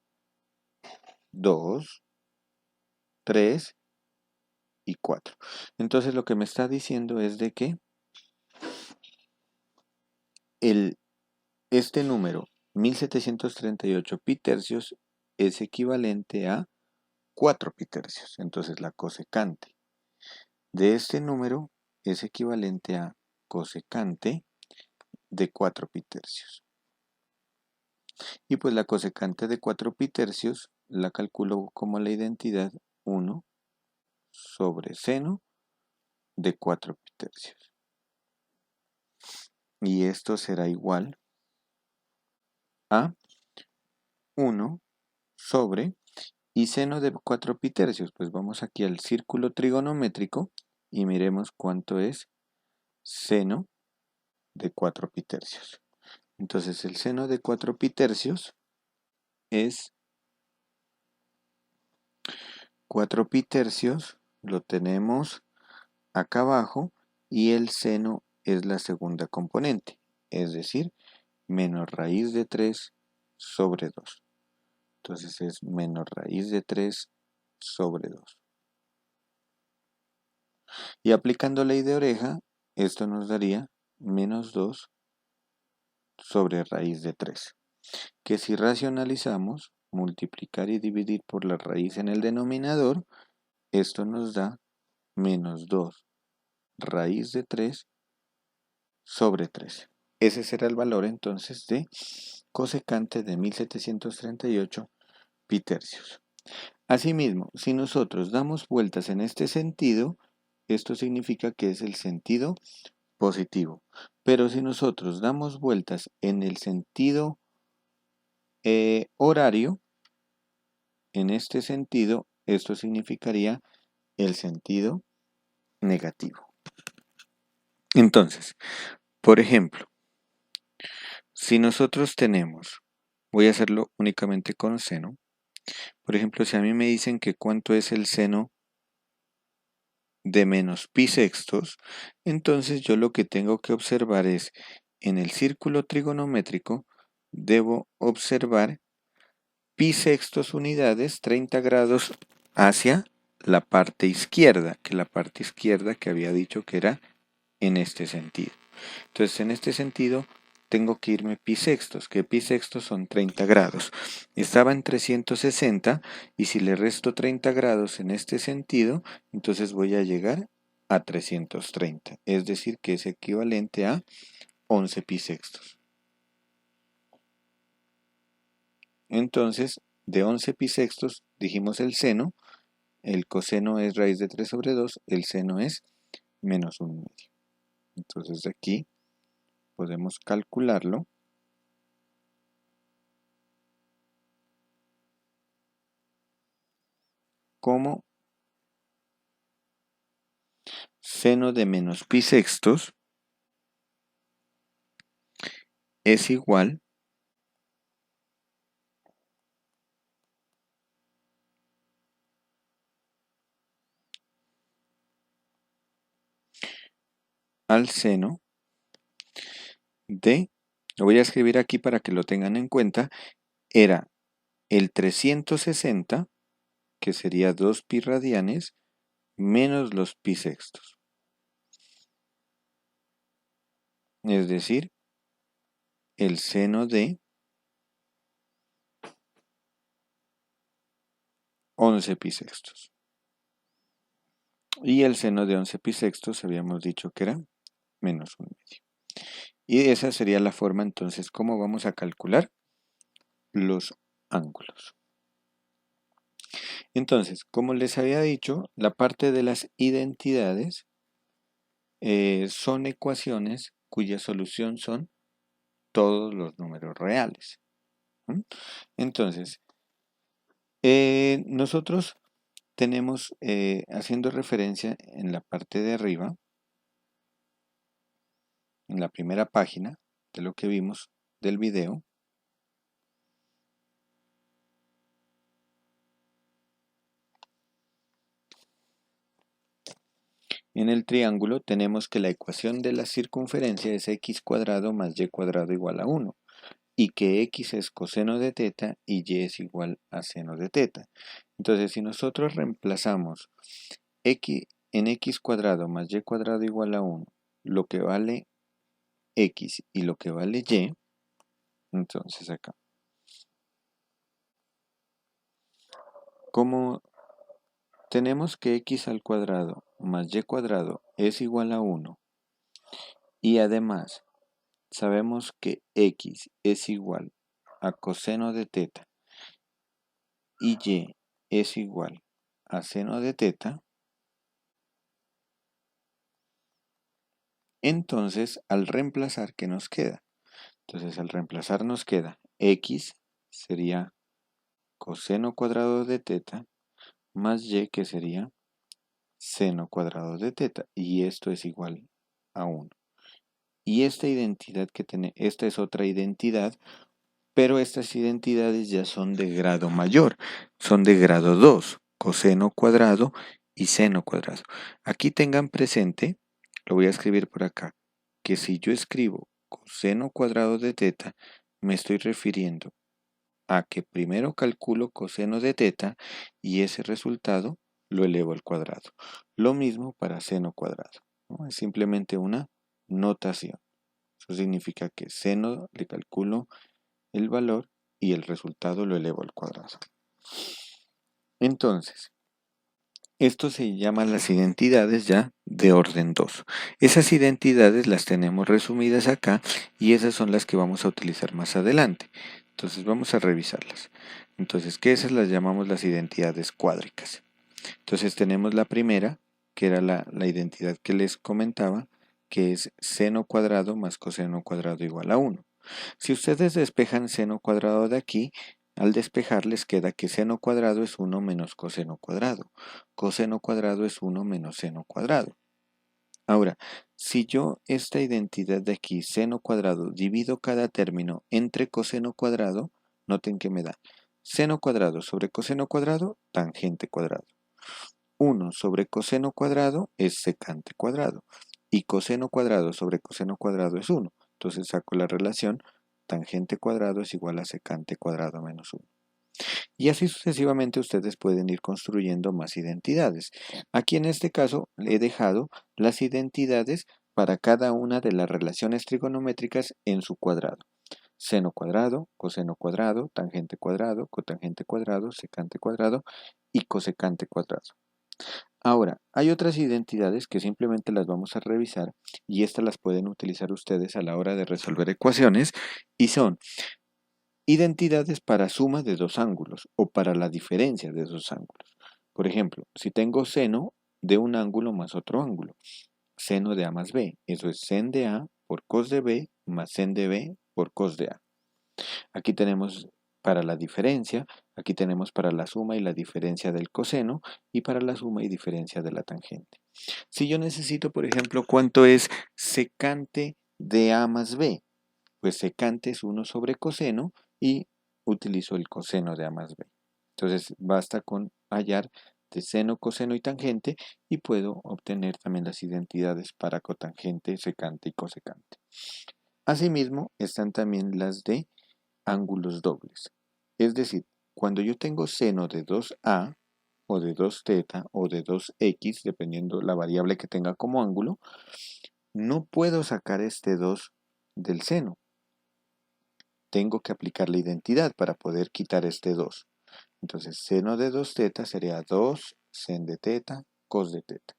[SPEAKER 1] 2, 3 y 4. Entonces lo que me está diciendo es de que este número 1738 pi tercios es equivalente a 4 pi tercios. Entonces la cosecante de este número es equivalente a cosecante de 4 pi tercios. Y pues la cosecante de 4 pi tercios la calculo como la identidad 1 sobre seno de 4 pi tercios. Y esto será igual a 1 sobre, y seno de 4 pi tercios, pues vamos aquí al círculo trigonométrico y miremos cuánto es seno de 4 pi tercios. Entonces el seno de 4 pi tercios es 4 pi tercios, lo tenemos acá abajo, y el seno es la segunda componente, es decir, menos raíz de 3 sobre 2. Entonces es menos raíz de 3 sobre 2. Y aplicando ley de oreja, esto nos daría menos 2 sobre raíz de 3. Que si racionalizamos, multiplicar y dividir por la raíz en el denominador, esto nos da menos 2 raíz de 3 sobre 3. Ese será el valor entonces de cosecante de 1738 pi tercios. Asimismo, si nosotros damos vueltas en este sentido, esto significa que es el sentido positivo. Pero si nosotros damos vueltas en el sentido horario, en este sentido, esto significaría el sentido negativo. Entonces, por ejemplo, si nosotros tenemos, voy a hacerlo únicamente con seno. Por ejemplo, si a mí me dicen que cuánto es el seno de menos pi sextos, entonces yo lo que tengo que observar es, en el círculo trigonométrico, debo observar pi sextos unidades, 30 grados hacia la parte izquierda, que había dicho que era en este sentido. Entonces, en este sentido, tengo que irme pi sextos, que pi sextos son 30 grados. Estaba en 360 y si le resto 30 grados en este sentido, entonces voy a llegar a 330, es decir, que es equivalente a 11 pi sextos. Entonces, de 11 pi sextos dijimos el seno, el coseno es raíz de 3 sobre 2, el seno es menos 1/2. Entonces de aquí podemos calcularlo como seno de menos pi sextos es igual al seno de, lo voy a escribir aquí para que lo tengan en cuenta, era el 360, que sería 2 pi radianes, menos los pi sextos. Es decir, el seno de 11 pi sextos. Y el seno de 11 pi sextos habíamos dicho que era menos 1/2. Y esa sería la forma entonces como vamos a calcular los ángulos. Entonces, como les había dicho, la parte de las identidades son ecuaciones cuya solución son todos los números reales. Entonces, nosotros tenemos, haciendo referencia en la parte de arriba, en la primera página de lo que vimos del video, en el triángulo tenemos que la ecuación de la circunferencia es x cuadrado más y cuadrado igual a 1 y que x es coseno de teta y y es igual a seno de teta. Entonces, si nosotros reemplazamos x en x cuadrado más y cuadrado igual a 1, lo que vale x y lo que vale y, entonces acá, como tenemos que x al cuadrado más y cuadrado es igual a 1 y además sabemos que x es igual a coseno de teta y y es igual a seno de teta, entonces al reemplazar, ¿qué nos queda? Entonces al reemplazar nos queda x sería coseno cuadrado de teta más y, que sería seno cuadrado de teta, y esto es igual a 1. Y esta identidad que tiene, esta es otra identidad, pero estas identidades ya son de grado mayor, son de grado 2, coseno cuadrado y seno cuadrado. Aquí tengan presente, lo voy a escribir por acá, que si yo escribo coseno cuadrado de teta, me estoy refiriendo a que primero calculo coseno de teta y ese resultado lo elevo al cuadrado. Lo mismo para seno cuadrado, ¿no? Es simplemente una notación. Eso significa que seno le calculo el valor y el resultado lo elevo al cuadrado. Entonces, esto se llaman las identidades ya de orden 2. Esas identidades las tenemos resumidas acá y esas son las que vamos a utilizar más adelante. Entonces vamos a revisarlas. Entonces, que esas las llamamos las identidades cuádricas. Entonces tenemos la primera, que era la identidad que les comentaba, que es seno cuadrado más coseno cuadrado igual a 1. Si ustedes despejan seno cuadrado de aquí, al despejar les queda que seno cuadrado es 1 menos coseno cuadrado. Coseno cuadrado es 1 menos seno cuadrado. Ahora, si yo esta identidad de aquí, seno cuadrado, divido cada término entre coseno cuadrado, noten que me da seno cuadrado sobre coseno cuadrado, tangente cuadrado. 1 sobre coseno cuadrado es secante cuadrado. Y coseno cuadrado sobre coseno cuadrado es 1. Entonces saco la relación tangente cuadrado es igual a secante cuadrado menos 1. Y así sucesivamente ustedes pueden ir construyendo más identidades. Aquí en este caso he dejado las identidades para cada una de las relaciones trigonométricas en su cuadrado. Seno cuadrado, coseno cuadrado, tangente cuadrado, cotangente cuadrado, secante cuadrado y cosecante cuadrado. Ahora, hay otras identidades que simplemente las vamos a revisar y estas las pueden utilizar ustedes a la hora de resolver ecuaciones y son identidades para suma de dos ángulos o para la diferencia de dos ángulos. Por ejemplo, si tengo seno de un ángulo más otro ángulo, seno de A más B, eso es sen de A por cos de B más sen de B por cos de A. Aquí tenemos para la diferencia, aquí tenemos para la suma y la diferencia del coseno y para la suma y diferencia de la tangente. Si yo necesito, por ejemplo, cuánto es secante de A más B, pues secante es 1 sobre coseno y utilizo el coseno de A más B. Entonces basta con hallar de seno, coseno y tangente y puedo obtener también las identidades para cotangente, secante y cosecante. Asimismo están también las de ángulos dobles. Es decir, cuando yo tengo seno de 2a o de 2θ o de 2x, dependiendo la variable que tenga como ángulo, no puedo sacar este 2 del seno. Tengo que aplicar la identidad para poder quitar este 2. Entonces, seno de 2θ sería 2 sen de θ cos de θ.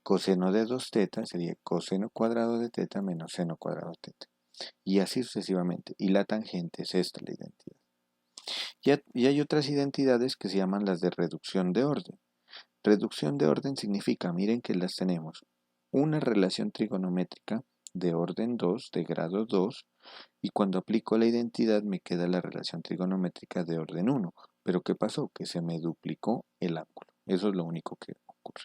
[SPEAKER 1] Coseno de 2θ sería coseno cuadrado de θ menos seno cuadrado de θ. Y así sucesivamente. Y la tangente es esta la identidad. Y hay otras identidades que se llaman las de reducción de orden. Reducción de orden significa, miren que las tenemos, una relación trigonométrica de orden 2, de grado 2, y cuando aplico la identidad me queda la relación trigonométrica de orden 1. Pero ¿qué pasó? Que se me duplicó el ángulo. Eso es lo único que ocurre.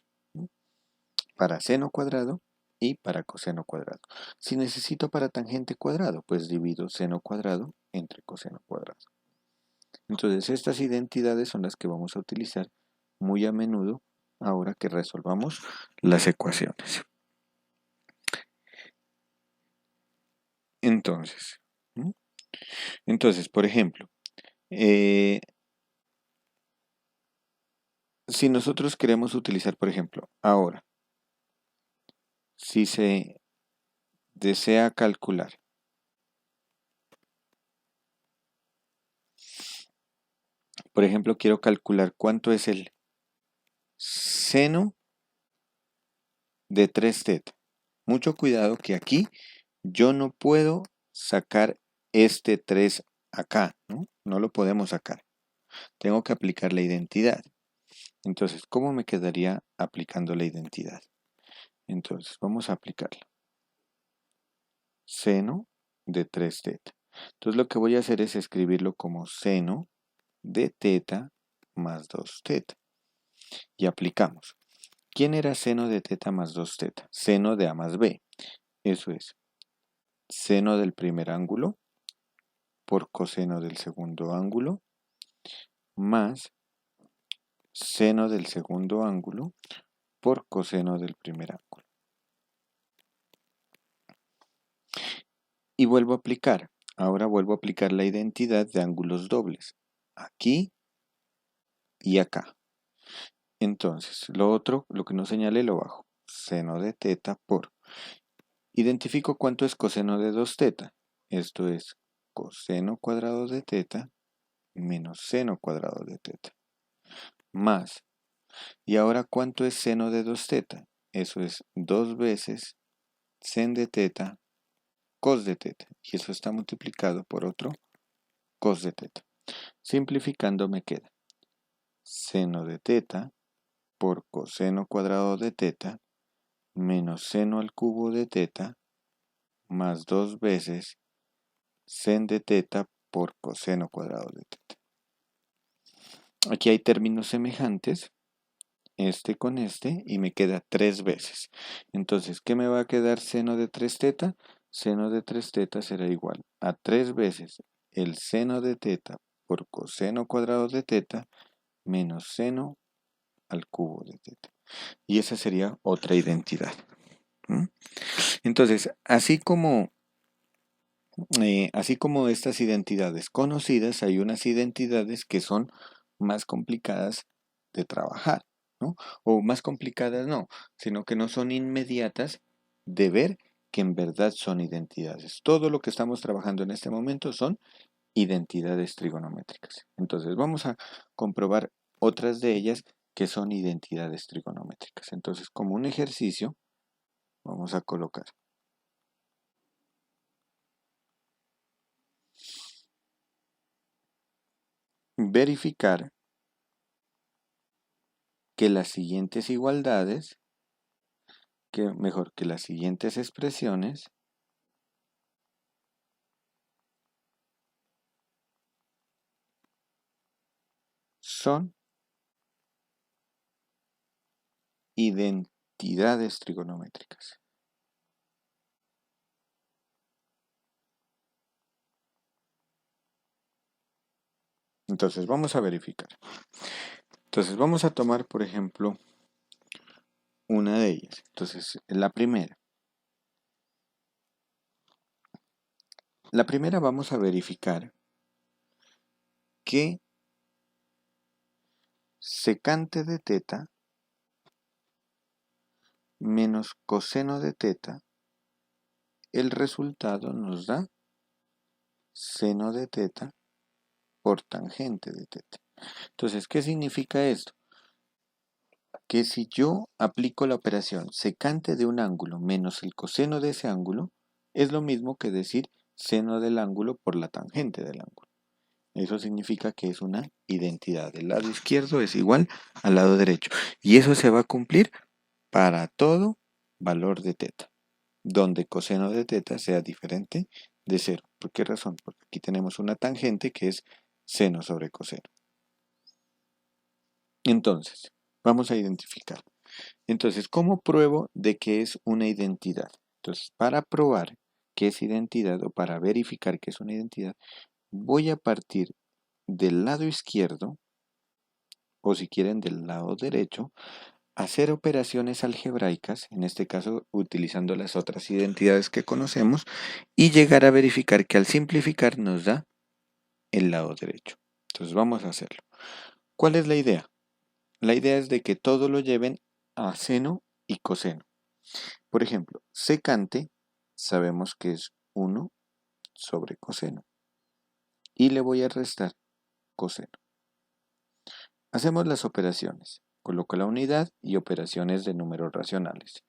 [SPEAKER 1] Para seno cuadrado y para coseno cuadrado. Si necesito para tangente cuadrado, pues divido seno cuadrado entre coseno cuadrado. Entonces estas identidades son las que vamos a utilizar muy a menudo ahora que resolvamos las ecuaciones. Entonces, por ejemplo, si nosotros queremos utilizar, por ejemplo, ahora, si se desea calcular por ejemplo, quiero calcular cuánto es el seno de 3θ. Mucho cuidado que aquí yo no puedo sacar este 3 acá, ¿no? No lo podemos sacar. Tengo que aplicar la identidad. Entonces, ¿cómo me quedaría aplicando la identidad? Entonces, vamos a aplicarla. Seno de 3θ. Entonces, lo que voy a hacer es escribirlo como seno de θ más 2θ. Y aplicamos. ¿Quién era seno de teta más 2 teta? Seno de A más B. Eso es seno del primer ángulo por coseno del segundo ángulo más seno del segundo ángulo por coseno del primer ángulo. Y vuelvo a aplicar. Ahora vuelvo a aplicar la identidad de ángulos dobles. Aquí y acá. Entonces, lo otro, lo que no señalé, lo bajo. Seno de teta por. Identifico cuánto es coseno de 2 teta. Esto es coseno cuadrado de teta menos seno cuadrado de teta. Más. ¿Y ahora cuánto es seno de 2 teta? Eso es 2 veces sen de teta cos de teta. Y eso está multiplicado por otro cos de teta. Simplificando me queda seno de teta por coseno cuadrado de teta menos seno al cubo de teta más 2 veces sen de teta por coseno cuadrado de teta. Aquí hay términos semejantes, este con este, y me queda 3 veces. Entonces, ¿qué me va a quedar seno de 3 teta? Seno de 3 teta será igual a 3 veces el seno de teta por coseno cuadrado de teta menos seno al cubo de teta. Y esa sería otra identidad. Entonces, así como estas identidades conocidas, hay unas identidades que son más complicadas de trabajar, ¿no? O más complicadas no, sino que no son inmediatas de ver que en verdad son identidades. Todo lo que estamos trabajando en este momento son identidades trigonométricas. Entonces, vamos a comprobar otras de ellas que son identidades trigonométricas. Entonces, como un ejercicio, vamos a colocar verificar que las siguientes igualdades, que las siguientes expresiones son identidades trigonométricas. Entonces vamos a verificar. Entonces vamos a tomar, por ejemplo, una de ellas. Entonces, la primera. La primera vamos a verificar que secante de teta menos coseno de teta, el resultado nos da seno de teta por tangente de teta. Entonces, ¿qué significa esto? Que si yo aplico la operación secante de un ángulo menos el coseno de ese ángulo, es lo mismo que decir seno del ángulo por la tangente del ángulo. Eso significa que es una identidad. El lado izquierdo es igual al lado derecho. Y eso se va a cumplir para todo valor de teta, donde coseno de teta sea diferente de 0. ¿Por qué razón? Porque aquí tenemos una tangente que es seno sobre coseno. Entonces, vamos a identificar. Entonces, ¿cómo pruebo de que es una identidad? Entonces, para probar que es identidad o para verificar que es una identidad, voy a partir del lado izquierdo, o si quieren del lado derecho, hacer operaciones algebraicas, en este caso utilizando las otras identidades que conocemos, y llegar a verificar que al simplificar nos da el lado derecho. Entonces vamos a hacerlo. ¿Cuál es la idea? La idea es de que todo lo lleven a seno y coseno. Por ejemplo, secante sabemos que es 1 sobre coseno. Y le voy a restar coseno. Hacemos las operaciones. Coloco la unidad y operaciones de números racionales.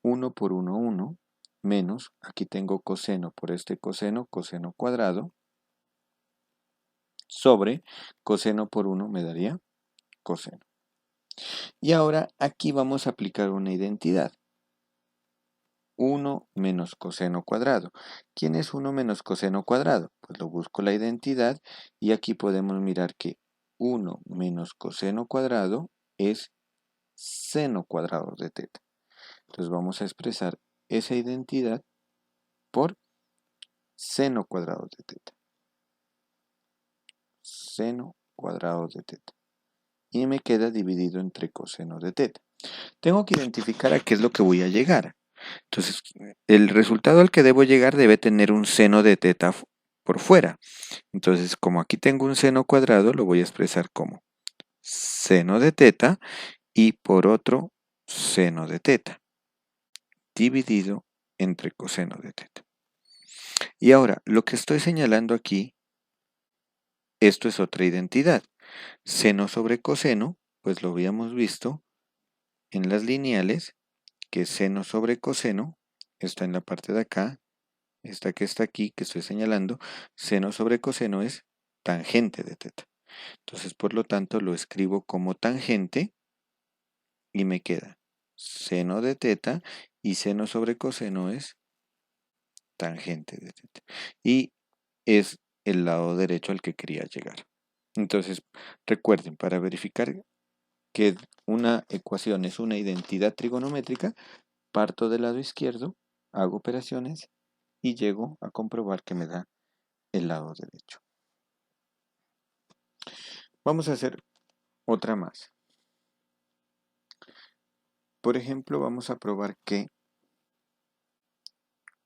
[SPEAKER 1] 1 por 1, 1, menos, aquí tengo coseno por este coseno, coseno cuadrado, sobre coseno por 1 me daría coseno. Y ahora aquí vamos a aplicar una identidad. 1 menos coseno cuadrado. ¿Quién es 1 menos coseno cuadrado? Pues lo busco la identidad y aquí podemos mirar que 1 menos coseno cuadrado es seno cuadrado de teta. Entonces vamos a expresar esa identidad por seno cuadrado de teta. Seno cuadrado de teta. Y me queda dividido entre coseno de teta. Tengo que identificar a qué es lo que voy a llegar. Entonces, el resultado al que debo llegar debe tener un seno de teta por fuera. Entonces, como aquí tengo un seno cuadrado, lo voy a expresar como seno de teta y por otro seno de teta, dividido entre coseno de teta. Y ahora, lo que estoy señalando aquí, esto es otra identidad. Seno sobre coseno, pues lo habíamos visto en las lineales, que seno sobre coseno está en la parte de acá, esta que está aquí, que estoy señalando, seno sobre coseno es tangente de teta. Entonces, por lo tanto, lo escribo como tangente y me queda seno de teta y seno sobre coseno es tangente de teta. Y es el lado derecho al que quería llegar. Entonces, recuerden, para verificar que una ecuación es una identidad trigonométrica, parto del lado izquierdo, hago operaciones y llego a comprobar que me da el lado derecho. Vamos a hacer otra más. Por ejemplo, vamos a probar que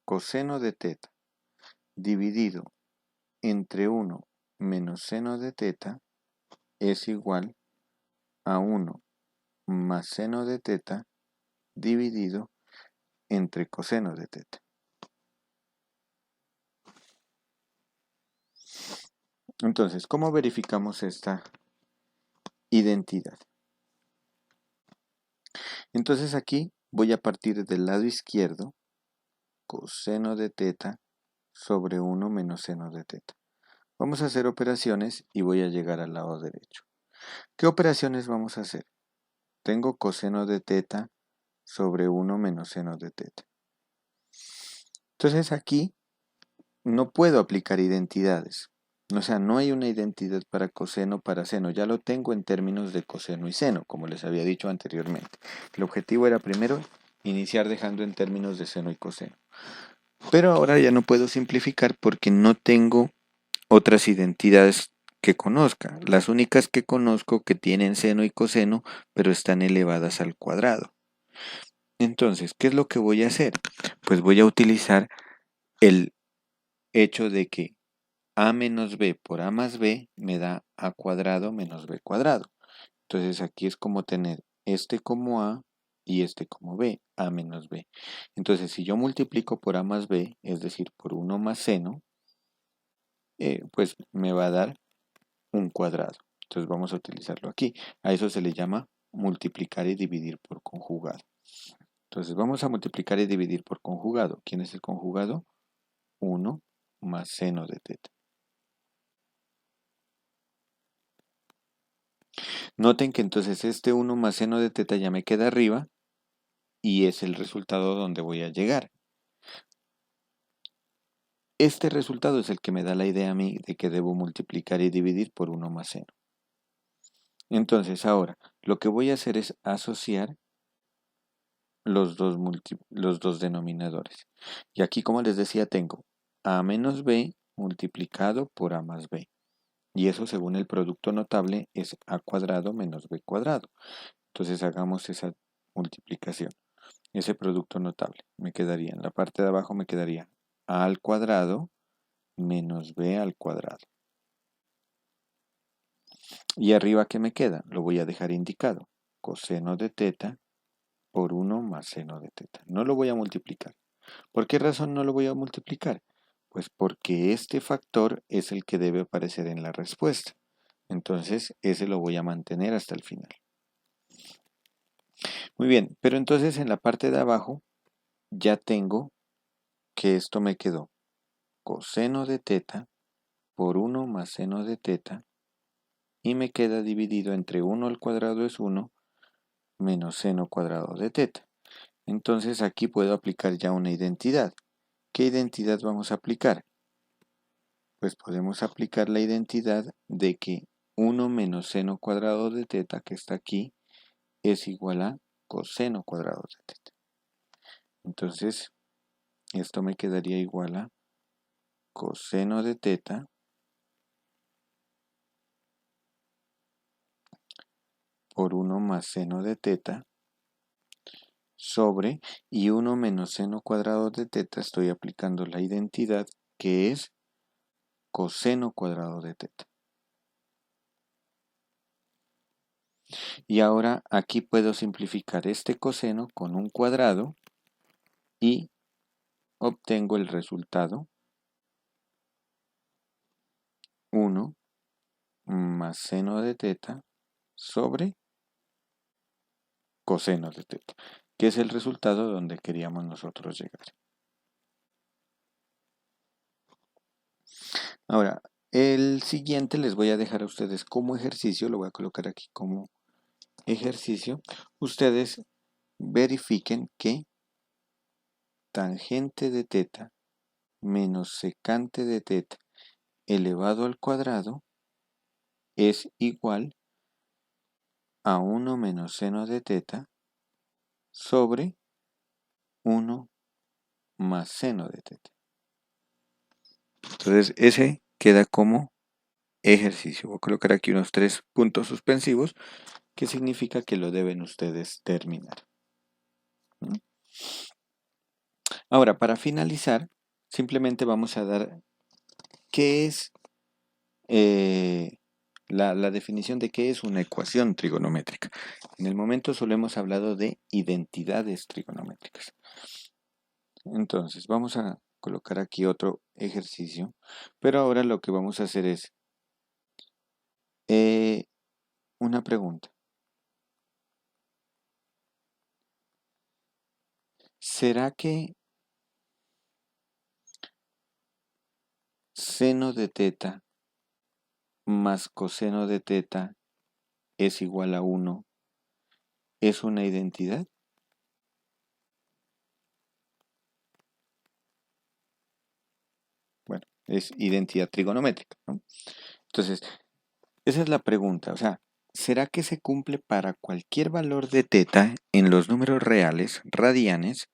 [SPEAKER 1] coseno de teta dividido entre 1 menos seno de teta es igual a 1 más seno de teta dividido entre coseno de teta. Entonces, ¿cómo verificamos esta identidad? Entonces aquí voy a partir del lado izquierdo, coseno de teta sobre 1 menos seno de teta. Vamos a hacer operaciones y voy a llegar al lado derecho. ¿Qué operaciones vamos a hacer? Tengo coseno de teta sobre 1 menos seno de teta. Entonces aquí no puedo aplicar identidades. O sea, no hay una identidad para coseno, para seno. Ya lo tengo en términos de coseno y seno, como les había dicho anteriormente. El objetivo era primero iniciar dejando en términos de seno y coseno. Pero ahora ya no puedo simplificar porque no tengo otras identidades que conozca. Las únicas que conozco que tienen seno y coseno, pero están elevadas al cuadrado. Entonces, ¿qué es lo que voy a hacer? Pues voy a utilizar el hecho de que a menos b por a más b me da a cuadrado menos b cuadrado. Entonces aquí es como tener este como a y este como b, a menos b. Entonces si yo multiplico por a más b, es decir, por 1 más seno, pues me va a dar un cuadrado. Entonces vamos a utilizarlo aquí. A eso se le llama multiplicar y dividir por conjugado. Entonces vamos a multiplicar y dividir por conjugado. ¿Quién es el conjugado? 1 más seno de teta. Noten que entonces este 1 más seno de teta ya me queda arriba y es el resultado donde voy a llegar. Este resultado es el que me da la idea a mí de que debo multiplicar y dividir por 1 más seno. Entonces ahora lo que voy a hacer es asociar los dos denominadores. Y aquí, como les decía, tengo a menos b multiplicado por a más b. Y eso, según el producto notable, es a cuadrado menos b cuadrado. Entonces hagamos esa multiplicación. Ese producto notable me quedaría, en la parte de abajo me quedaría a al cuadrado menos b al cuadrado. Y arriba, ¿qué me queda? Lo voy a dejar indicado. Coseno de teta por 1 más seno de teta. No lo voy a multiplicar. ¿Por qué razón no lo voy a multiplicar? Pues porque este factor es el que debe aparecer en la respuesta. Entonces, ese lo voy a mantener hasta el final. Muy bien, pero entonces en la parte de abajo ya tengo que esto me quedó coseno de teta por 1 más seno de teta y me queda dividido entre 1 al cuadrado es 1 menos seno cuadrado de teta. Entonces aquí puedo aplicar ya una identidad. ¿Qué identidad vamos a aplicar? Pues podemos aplicar la identidad de que 1 menos seno cuadrado de teta, que está aquí, es igual a coseno cuadrado de teta. Entonces, esto me quedaría igual a coseno de teta por 1 más seno de teta sobre, y 1 menos seno cuadrado de teta, estoy aplicando la identidad que es coseno cuadrado de teta. Y ahora aquí puedo simplificar este coseno con un cuadrado y obtengo el resultado 1 más seno de teta sobre coseno de teta, que es el resultado donde queríamos nosotros llegar. Ahora, el siguiente les voy a dejar a ustedes como ejercicio, lo voy a colocar aquí como ejercicio. Ustedes verifiquen que tangente de teta menos secante de teta elevado al cuadrado es igual a 1 menos seno de teta sobre 1 más seno de teta. Entonces ese queda como ejercicio. Voy a colocar aquí unos 3 puntos suspensivos que significa que lo deben ustedes terminar. ¿Mm? Ahora, para finalizar, simplemente vamos a dar qué es la definición de qué es una ecuación trigonométrica. En el momento solo hemos hablado de identidades trigonométricas. Entonces, vamos a colocar aquí otro ejercicio, pero ahora lo que vamos a hacer es una pregunta. ¿Será que seno de teta más coseno de teta es igual a 1 es una identidad? Bueno, es identidad trigonométrica, ¿no? Entonces, esa es la pregunta. O sea, ¿será que se cumple para cualquier valor de teta en los números reales, radianes?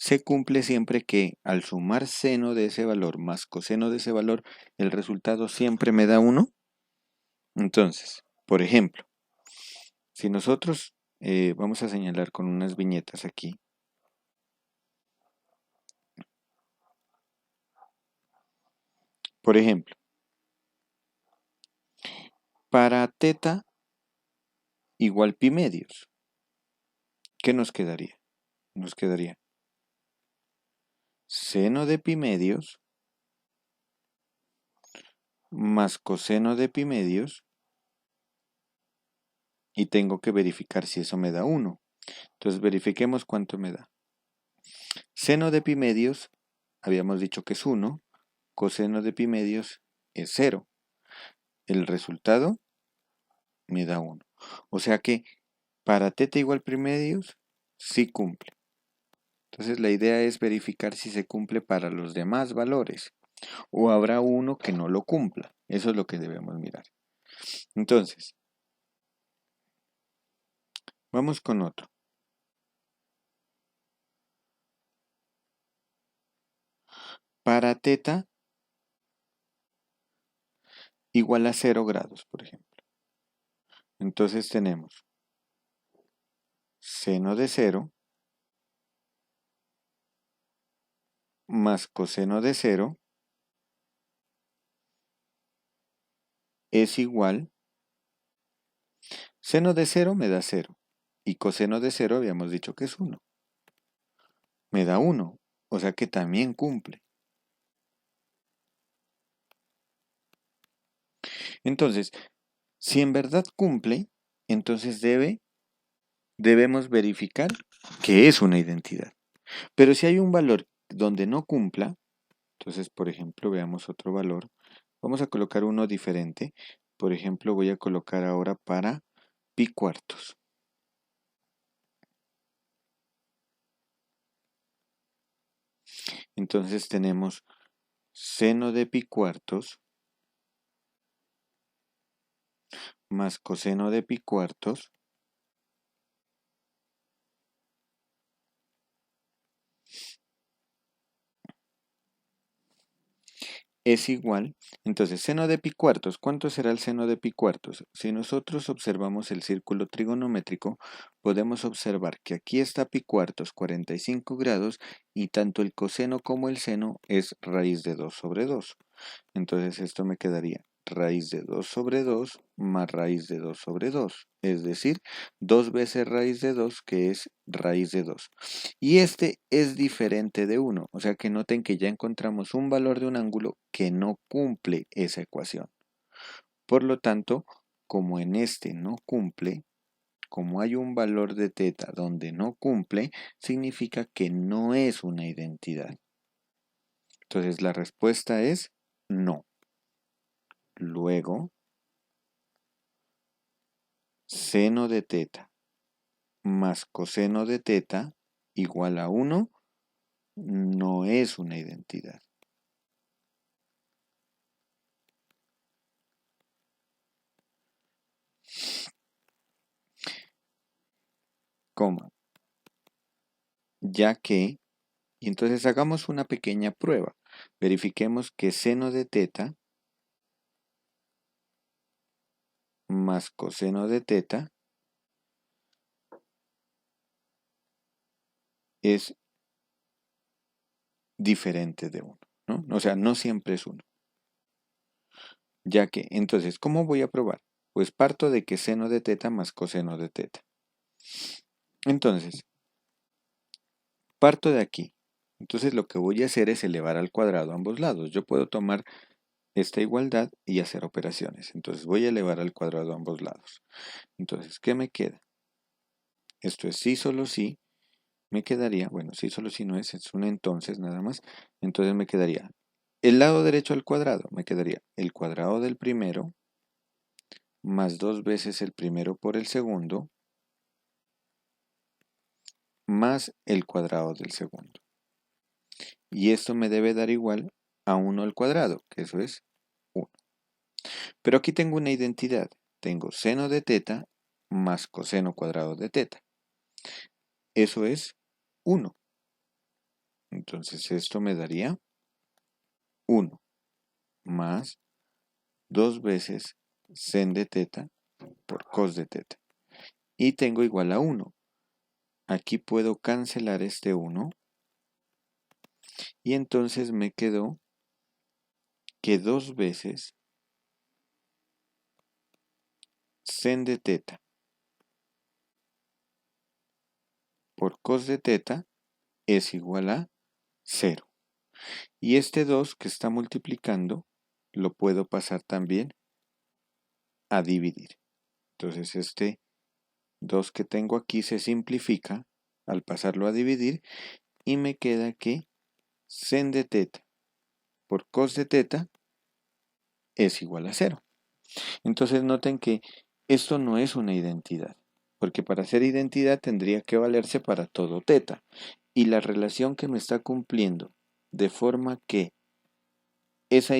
[SPEAKER 1] Se cumple siempre que al sumar seno de ese valor más coseno de ese valor, el resultado siempre me da 1. Entonces, por ejemplo, si nosotros vamos a señalar con unas viñetas aquí, por ejemplo, para teta igual pi medios, ¿qué nos quedaría? Nos quedaría seno de pi medios más coseno de pi medios y tengo que verificar si eso me da 1. Entonces verifiquemos cuánto me da. Seno de pi medios, habíamos dicho que es 1, coseno de pi medios es 0. El resultado me da 1. O sea que para teta igual pi medios, sí cumple. Entonces la idea es verificar si se cumple para los demás valores. O habrá uno que no lo cumpla. Eso es lo que debemos mirar. Entonces, vamos con otro. Para teta igual a 0 grados, por ejemplo. Entonces tenemos seno de 0 más coseno de 0 es igual, seno de 0 me da 0 y coseno de 0 habíamos dicho que es 1. Me da 1, o sea que también cumple. Entonces, si en verdad cumple, entonces debemos verificar que es una identidad. Pero si hay un valor donde no cumpla, entonces, por ejemplo, veamos otro valor. Vamos a colocar uno diferente. Por ejemplo, voy a colocar ahora para pi cuartos. Entonces tenemos seno de pi cuartos más coseno de pi cuartos es igual, entonces seno de pi cuartos, ¿cuánto será el seno de pi cuartos? Si nosotros observamos el círculo trigonométrico, podemos observar que aquí está pi cuartos, 45 grados, y tanto el coseno como el seno es raíz de 2 sobre 2. Entonces esto me quedaría raíz de 2 sobre 2 más raíz de 2 sobre 2, es decir, 2 veces raíz de 2, que es raíz de 2. Y este es diferente de 1, o sea que noten que ya encontramos un valor de un ángulo que no cumple esa ecuación. Por lo tanto, como en este no cumple, como hay un valor de teta donde no cumple, significa que no es una identidad. Entonces la respuesta es no. Luego, seno de teta más coseno de teta igual a 1 no es una identidad. Coma, ya que, y entonces hagamos una pequeña prueba. Verifiquemos que seno de teta más coseno de teta es diferente de 1, ¿no? O sea, no siempre es 1. Ya que, entonces, ¿cómo voy a probar? Pues parto de que seno de teta más coseno de teta. Entonces, parto de aquí. Entonces lo que voy a hacer es elevar al cuadrado ambos lados. Yo puedo tomar esta igualdad y hacer operaciones. Entonces voy a elevar al cuadrado ambos lados. Entonces, ¿qué me queda? Esto es sí, solo sí. Me quedaría, bueno, sí, solo sí no es un entonces nada más. Entonces me quedaría el lado derecho al cuadrado. Me quedaría el cuadrado del primero más 2 veces el primero por el segundo más el cuadrado del segundo. Y esto me debe dar igual a 1 al cuadrado, que eso es 1. Pero aquí tengo una identidad. Tengo seno de teta más coseno cuadrado de teta. Eso es 1. Entonces esto me daría 1 más 2 veces sen de teta por cos de teta. Y tengo igual a 1. Aquí puedo cancelar este 1. Y entonces me quedó que 2 veces sen de teta por cos de teta es igual a 0. Y este 2 que está multiplicando lo puedo pasar también a dividir. Entonces este 2 que tengo aquí se simplifica al pasarlo a dividir y me queda que sen de teta por cos de teta es igual a 0. Entonces noten que esto no es una identidad, porque para ser identidad tendría que valerse para todo teta. Y la relación que me está cumpliendo de forma que esa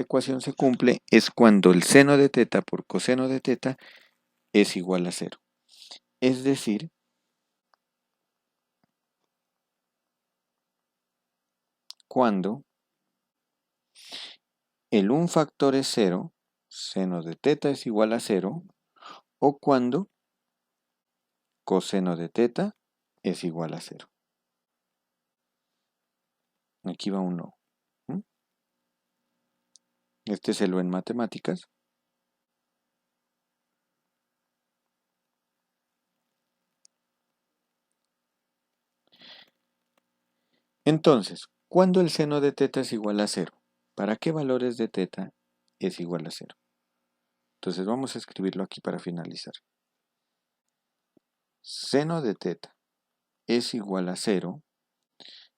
[SPEAKER 1] ecuación se cumple es cuando el seno de teta por coseno de teta es igual a 0. Es decir, cuando el un factor es 0, seno de teta es igual a 0, o cuando coseno de teta es igual a 0. Aquí va un no. Este es el O en matemáticas. Entonces, ¿cuándo el seno de teta es igual a 0? ¿Para qué valores de teta es igual a 0? Entonces vamos a escribirlo aquí para finalizar. Seno de teta es igual a 0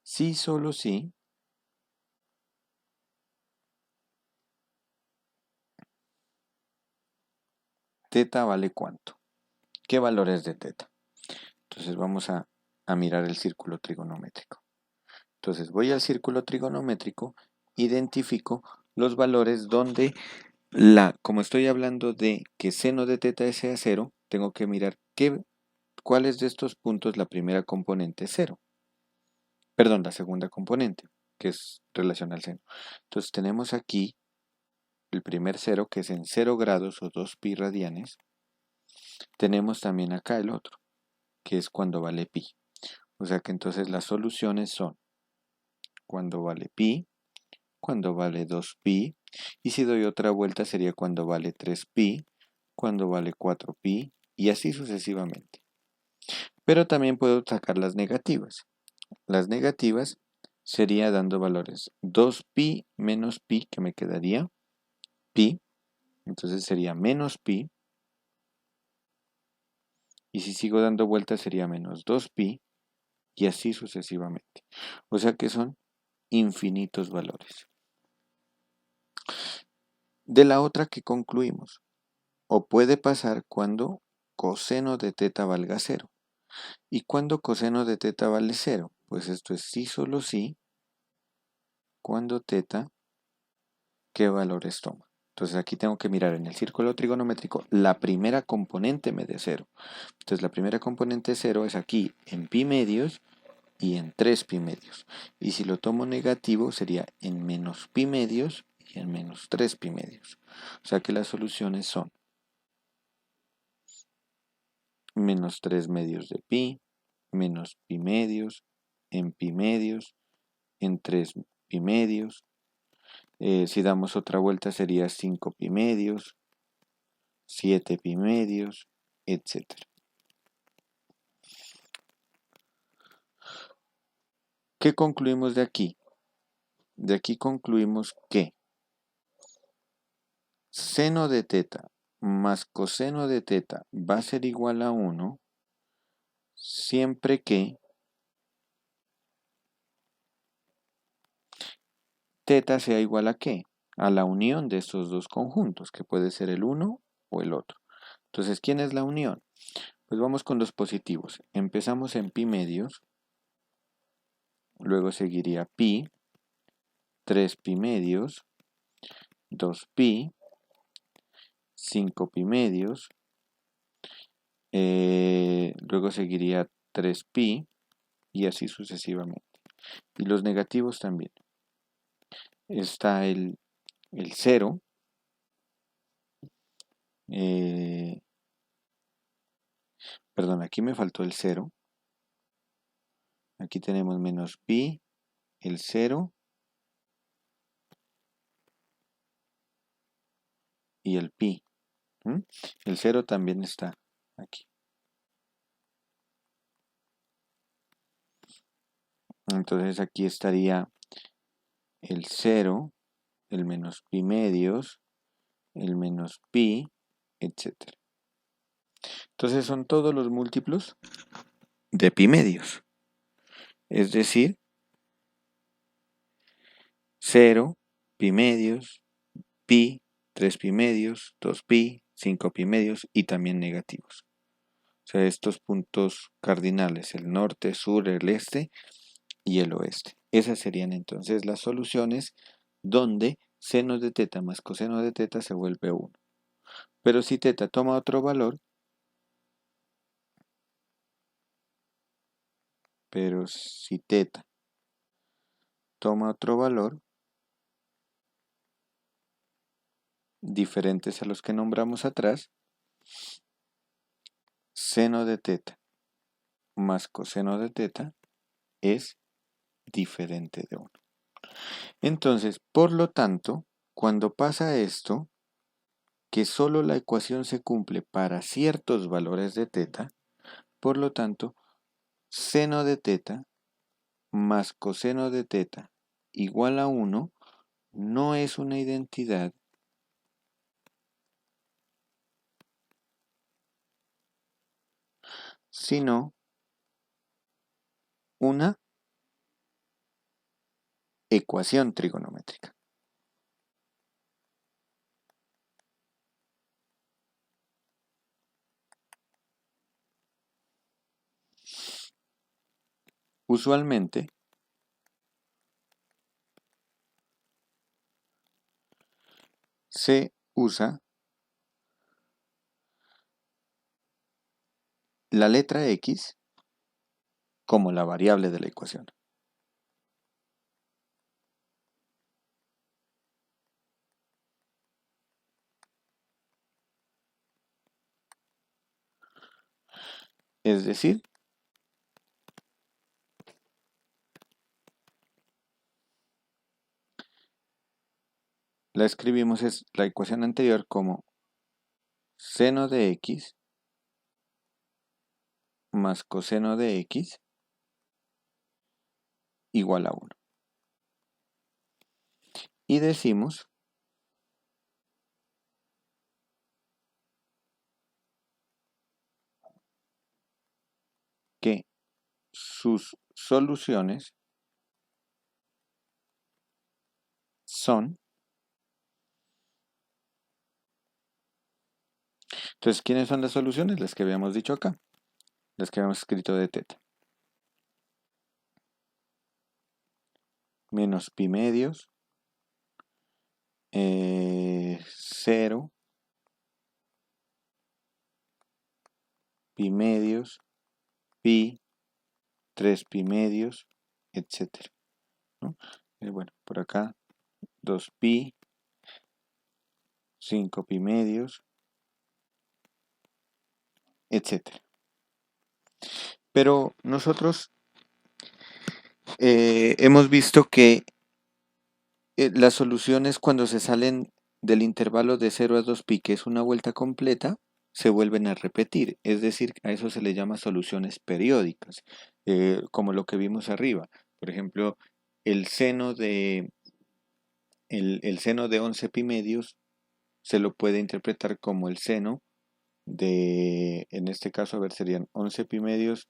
[SPEAKER 1] si solo si teta vale cuánto. ¿Qué valores de teta? Entonces vamos a mirar el círculo trigonométrico. Entonces voy al círculo trigonométrico, identifico los valores donde como estoy hablando de que seno de teta sea 0, tengo que mirar cuáles de estos puntos la primera componente es 0. Perdón, la segunda componente, que es relación al seno. Entonces tenemos aquí el primer cero, que es en 0 grados o 2 pi radianes. Tenemos también acá el otro, que es cuando vale pi. O sea que entonces las soluciones son cuando vale pi, cuando vale 2 pi, y si doy otra vuelta sería cuando vale 3 pi, cuando vale 4 pi, y así sucesivamente. Pero también puedo sacar las negativas. Las negativas sería dando valores 2 pi menos pi, que me quedaría pi, entonces sería menos pi, y si sigo dando vueltas sería menos 2 pi, y así sucesivamente. O sea que son infinitos valores. De la otra que concluimos, o puede pasar cuando coseno de teta valga 0. ¿Y cuando coseno de teta vale 0? Pues esto es sí, solo sí, cuando teta, ¿qué valores toma? Entonces aquí tengo que mirar en el círculo trigonométrico, la primera componente me dé 0. Entonces la primera componente 0 es aquí en pi medios y en 3 pi medios. Y si lo tomo negativo sería en menos pi medios y en menos 3 pi medios. O sea que las soluciones son menos 3 medios de pi, menos pi medios, en pi medios, en 3 pi medios. Si damos otra vuelta sería 5 pi medios, 7 pi medios, etc. ¿Qué concluimos de aquí? De aquí concluimos que seno de teta más coseno de teta va a ser igual a 1 siempre que teta sea igual a ¿qué? A la unión de estos dos conjuntos, que puede ser el uno o el otro. Entonces, ¿quién es la unión? Pues vamos con los positivos. Empezamos en pi medios, luego seguiría pi, 3 pi medios, 2 pi, 5 pi medios, luego seguiría 3 pi y así sucesivamente. Y los negativos también. Está el 0, perdón, aquí me faltó el 0. Aquí tenemos menos pi, el 0 y el pi. El 0 también está aquí. Entonces aquí estaría el 0, el menos pi medios, el menos pi, etc. Entonces son todos los múltiplos de pi medios. Es decir, 0, pi medios, pi, 3 pi medios, 2 pi, 5 pi medios y también negativos. O sea, estos puntos cardinales, el norte, sur, el este y el oeste. Esas serían entonces las soluciones donde seno de teta más coseno de teta se vuelve 1. Pero si teta toma otro valor, diferentes a los que nombramos atrás, seno de teta más coseno de teta es diferente de 1. Entonces, por lo tanto, cuando pasa esto, que solo la ecuación se cumple para ciertos valores de teta, por lo tanto, seno de teta más coseno de teta igual a 1 no es una identidad, sino una ecuación trigonométrica. Usualmente, se usa la letra x como la variable de la ecuación. Es decir, la escribimos es la ecuación anterior como seno de x más coseno de x igual a 1. Y decimos que sus soluciones son, entonces, ¿quiénes son las soluciones? Las que habíamos dicho acá, las que habíamos escrito de teta. Menos pi medios, 0, pi medios, pi, 3 pi medios, etcétera, ¿no? Bueno, por acá 2 pi, 5 pi medios, etcétera. Pero nosotros hemos visto que las soluciones cuando se salen del intervalo de 0 a 2pi, que es una vuelta completa, se vuelven a repetir. Es decir, a eso se le llama soluciones periódicas, como lo que vimos arriba. Por ejemplo, el seno de, el seno de 11 pi medios se lo puede interpretar como el seno de, en este caso, a ver, serían 11 pi medios,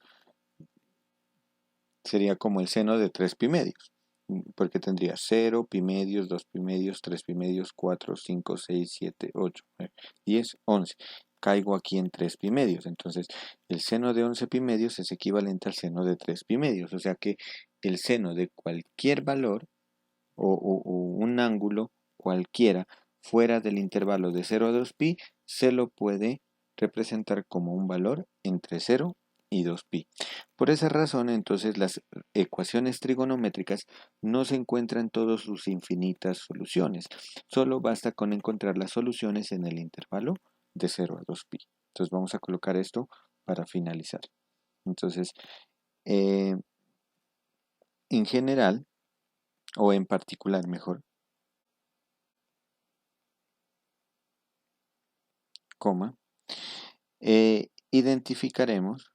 [SPEAKER 1] sería como el seno de 3 pi medios, porque tendría 0, pi medios, 2 pi medios, 3 pi medios, 4, 5, 6, 7, 8, 10, 11. Caigo aquí en 3 pi medios, entonces el seno de 11 pi medios es equivalente al seno de 3 pi medios, o sea que el seno de cualquier valor o un ángulo cualquiera fuera del intervalo de 0 a 2pi se lo puede representar como un valor entre 0 y 2pi. Por esa razón, entonces, las ecuaciones trigonométricas no se encuentran todas sus infinitas soluciones. Solo basta con encontrar las soluciones en el intervalo de 0 a 2pi. Entonces vamos a colocar esto para finalizar. Entonces, en general, o en particular mejor, coma, identificaremos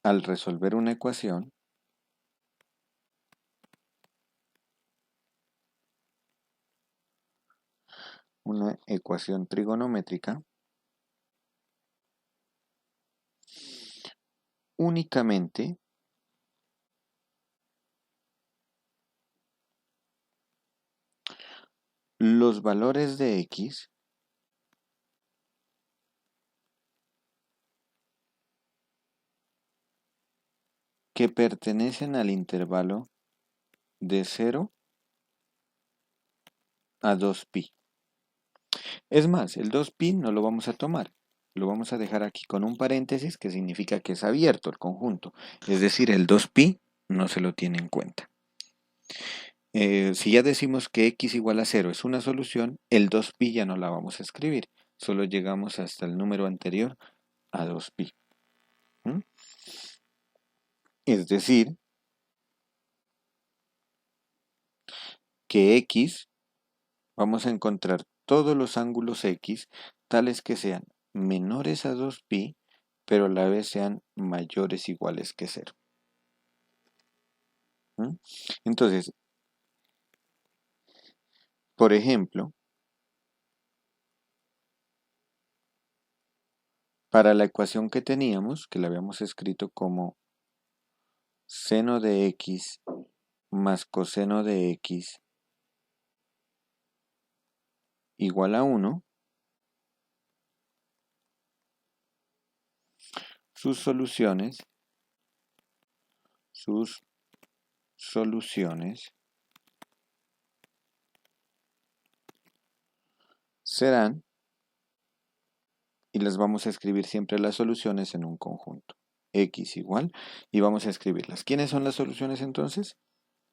[SPEAKER 1] al resolver una ecuación trigonométrica únicamente los valores de x que pertenecen al intervalo de 0 a 2pi. Es más, el 2pi no lo vamos a tomar, lo vamos a dejar aquí con un paréntesis que significa que es abierto el conjunto, es decir, el 2pi no se lo tiene en cuenta. Si ya decimos que x igual a 0 es una solución, el 2pi ya no la vamos a escribir, solo llegamos hasta el número anterior a 2pi. Es decir, que x, vamos a encontrar todos los ángulos x tales que sean menores a 2pi, pero a la vez sean mayores o iguales que 0. Entonces, por ejemplo, para la ecuación que teníamos, que la habíamos escrito como seno de x más coseno de x igual a 1, sus soluciones serán, y las vamos a escribir siempre las soluciones en un conjunto, x igual, y vamos a escribirlas. ¿Quiénes son las soluciones entonces?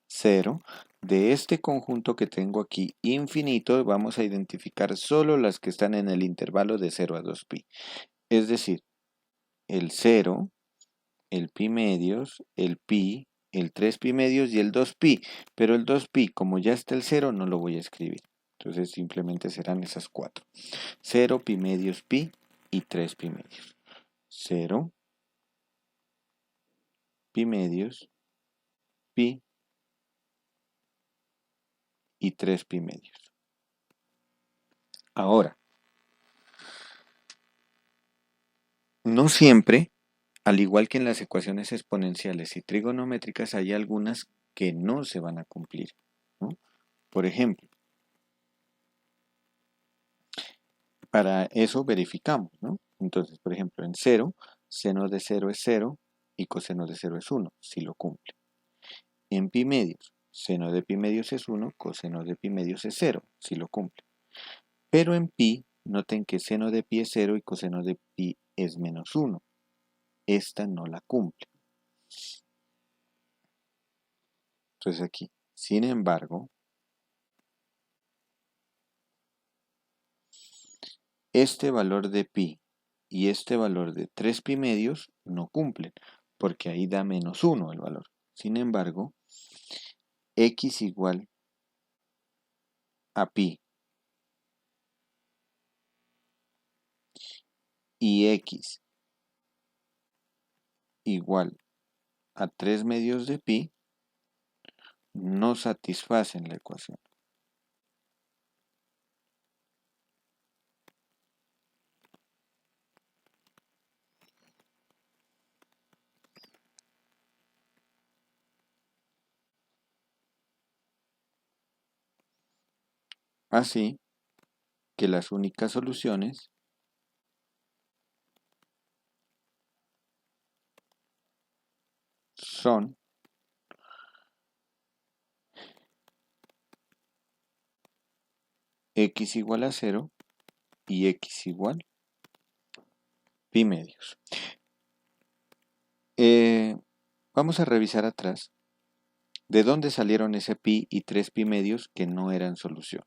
[SPEAKER 1] 0. De este conjunto que tengo aquí infinito, vamos a identificar solo las que están en el intervalo de 0 a 2pi. Es decir, el 0, el pi medios, el pi, el 3pi medios y el 2pi. Pero el 2pi, como ya está el 0, no lo voy a escribir. Entonces simplemente serán esas 4. 0, pi medios, pi y 3pi medios. 0, pi medios, pi y 3pi medios. Ahora, no siempre, al igual que en las ecuaciones exponenciales y trigonométricas, hay algunas que no se van a cumplir, ¿no? Por ejemplo, para eso verificamos, ¿no? Entonces, por ejemplo, en 0, seno de 0 es 0 y coseno de 0 es 1, si lo cumple. En pi medios, seno de pi medios es 1, coseno de pi medios es 0, si lo cumple. Pero en pi, noten que seno de pi es 0 y coseno de pi es menos 1. Esta no la cumple. Entonces aquí, sin embargo, este valor de pi y este valor de 3pi medios no cumplen, porque ahí da menos 1 el valor. Sin embargo, x igual a pi y x igual a 3 medios de pi no satisfacen la ecuación. Así que las únicas soluciones son x igual a 0 y x igual pi medios. Vamos a revisar atrás de dónde salieron ese pi y 3pi medios que no eran solución.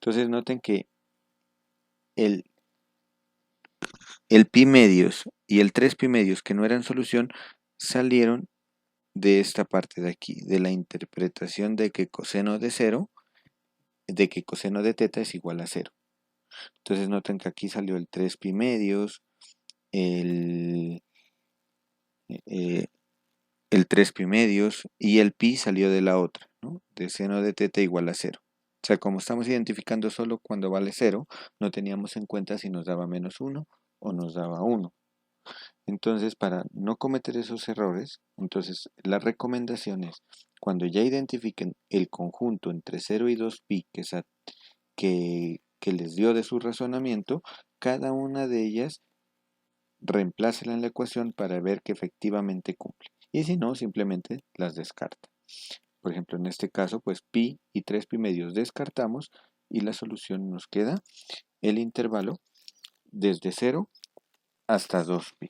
[SPEAKER 1] Entonces noten que el pi medios y el 3pi medios que no eran solución salieron de esta parte de aquí, de la interpretación de que coseno de 0, de que coseno de teta es igual a 0. Entonces noten que aquí salió el 3pi medios, el, eh, el 3pi medios y el pi salió de la otra, ¿no? De seno de teta igual a 0. O sea, como estamos identificando solo cuando vale 0, no teníamos en cuenta si nos daba menos 1 o nos daba 1. Entonces, para no cometer esos errores, entonces la recomendación es, cuando ya identifiquen el conjunto entre 0 y 2pi que les dio de su razonamiento, cada una de ellas reemplácela en la ecuación para ver que efectivamente cumple. Y si no, simplemente las descarta. Por ejemplo, en este caso, pues pi y 3pi medios descartamos y la solución nos queda el intervalo desde 0 hasta 2pi.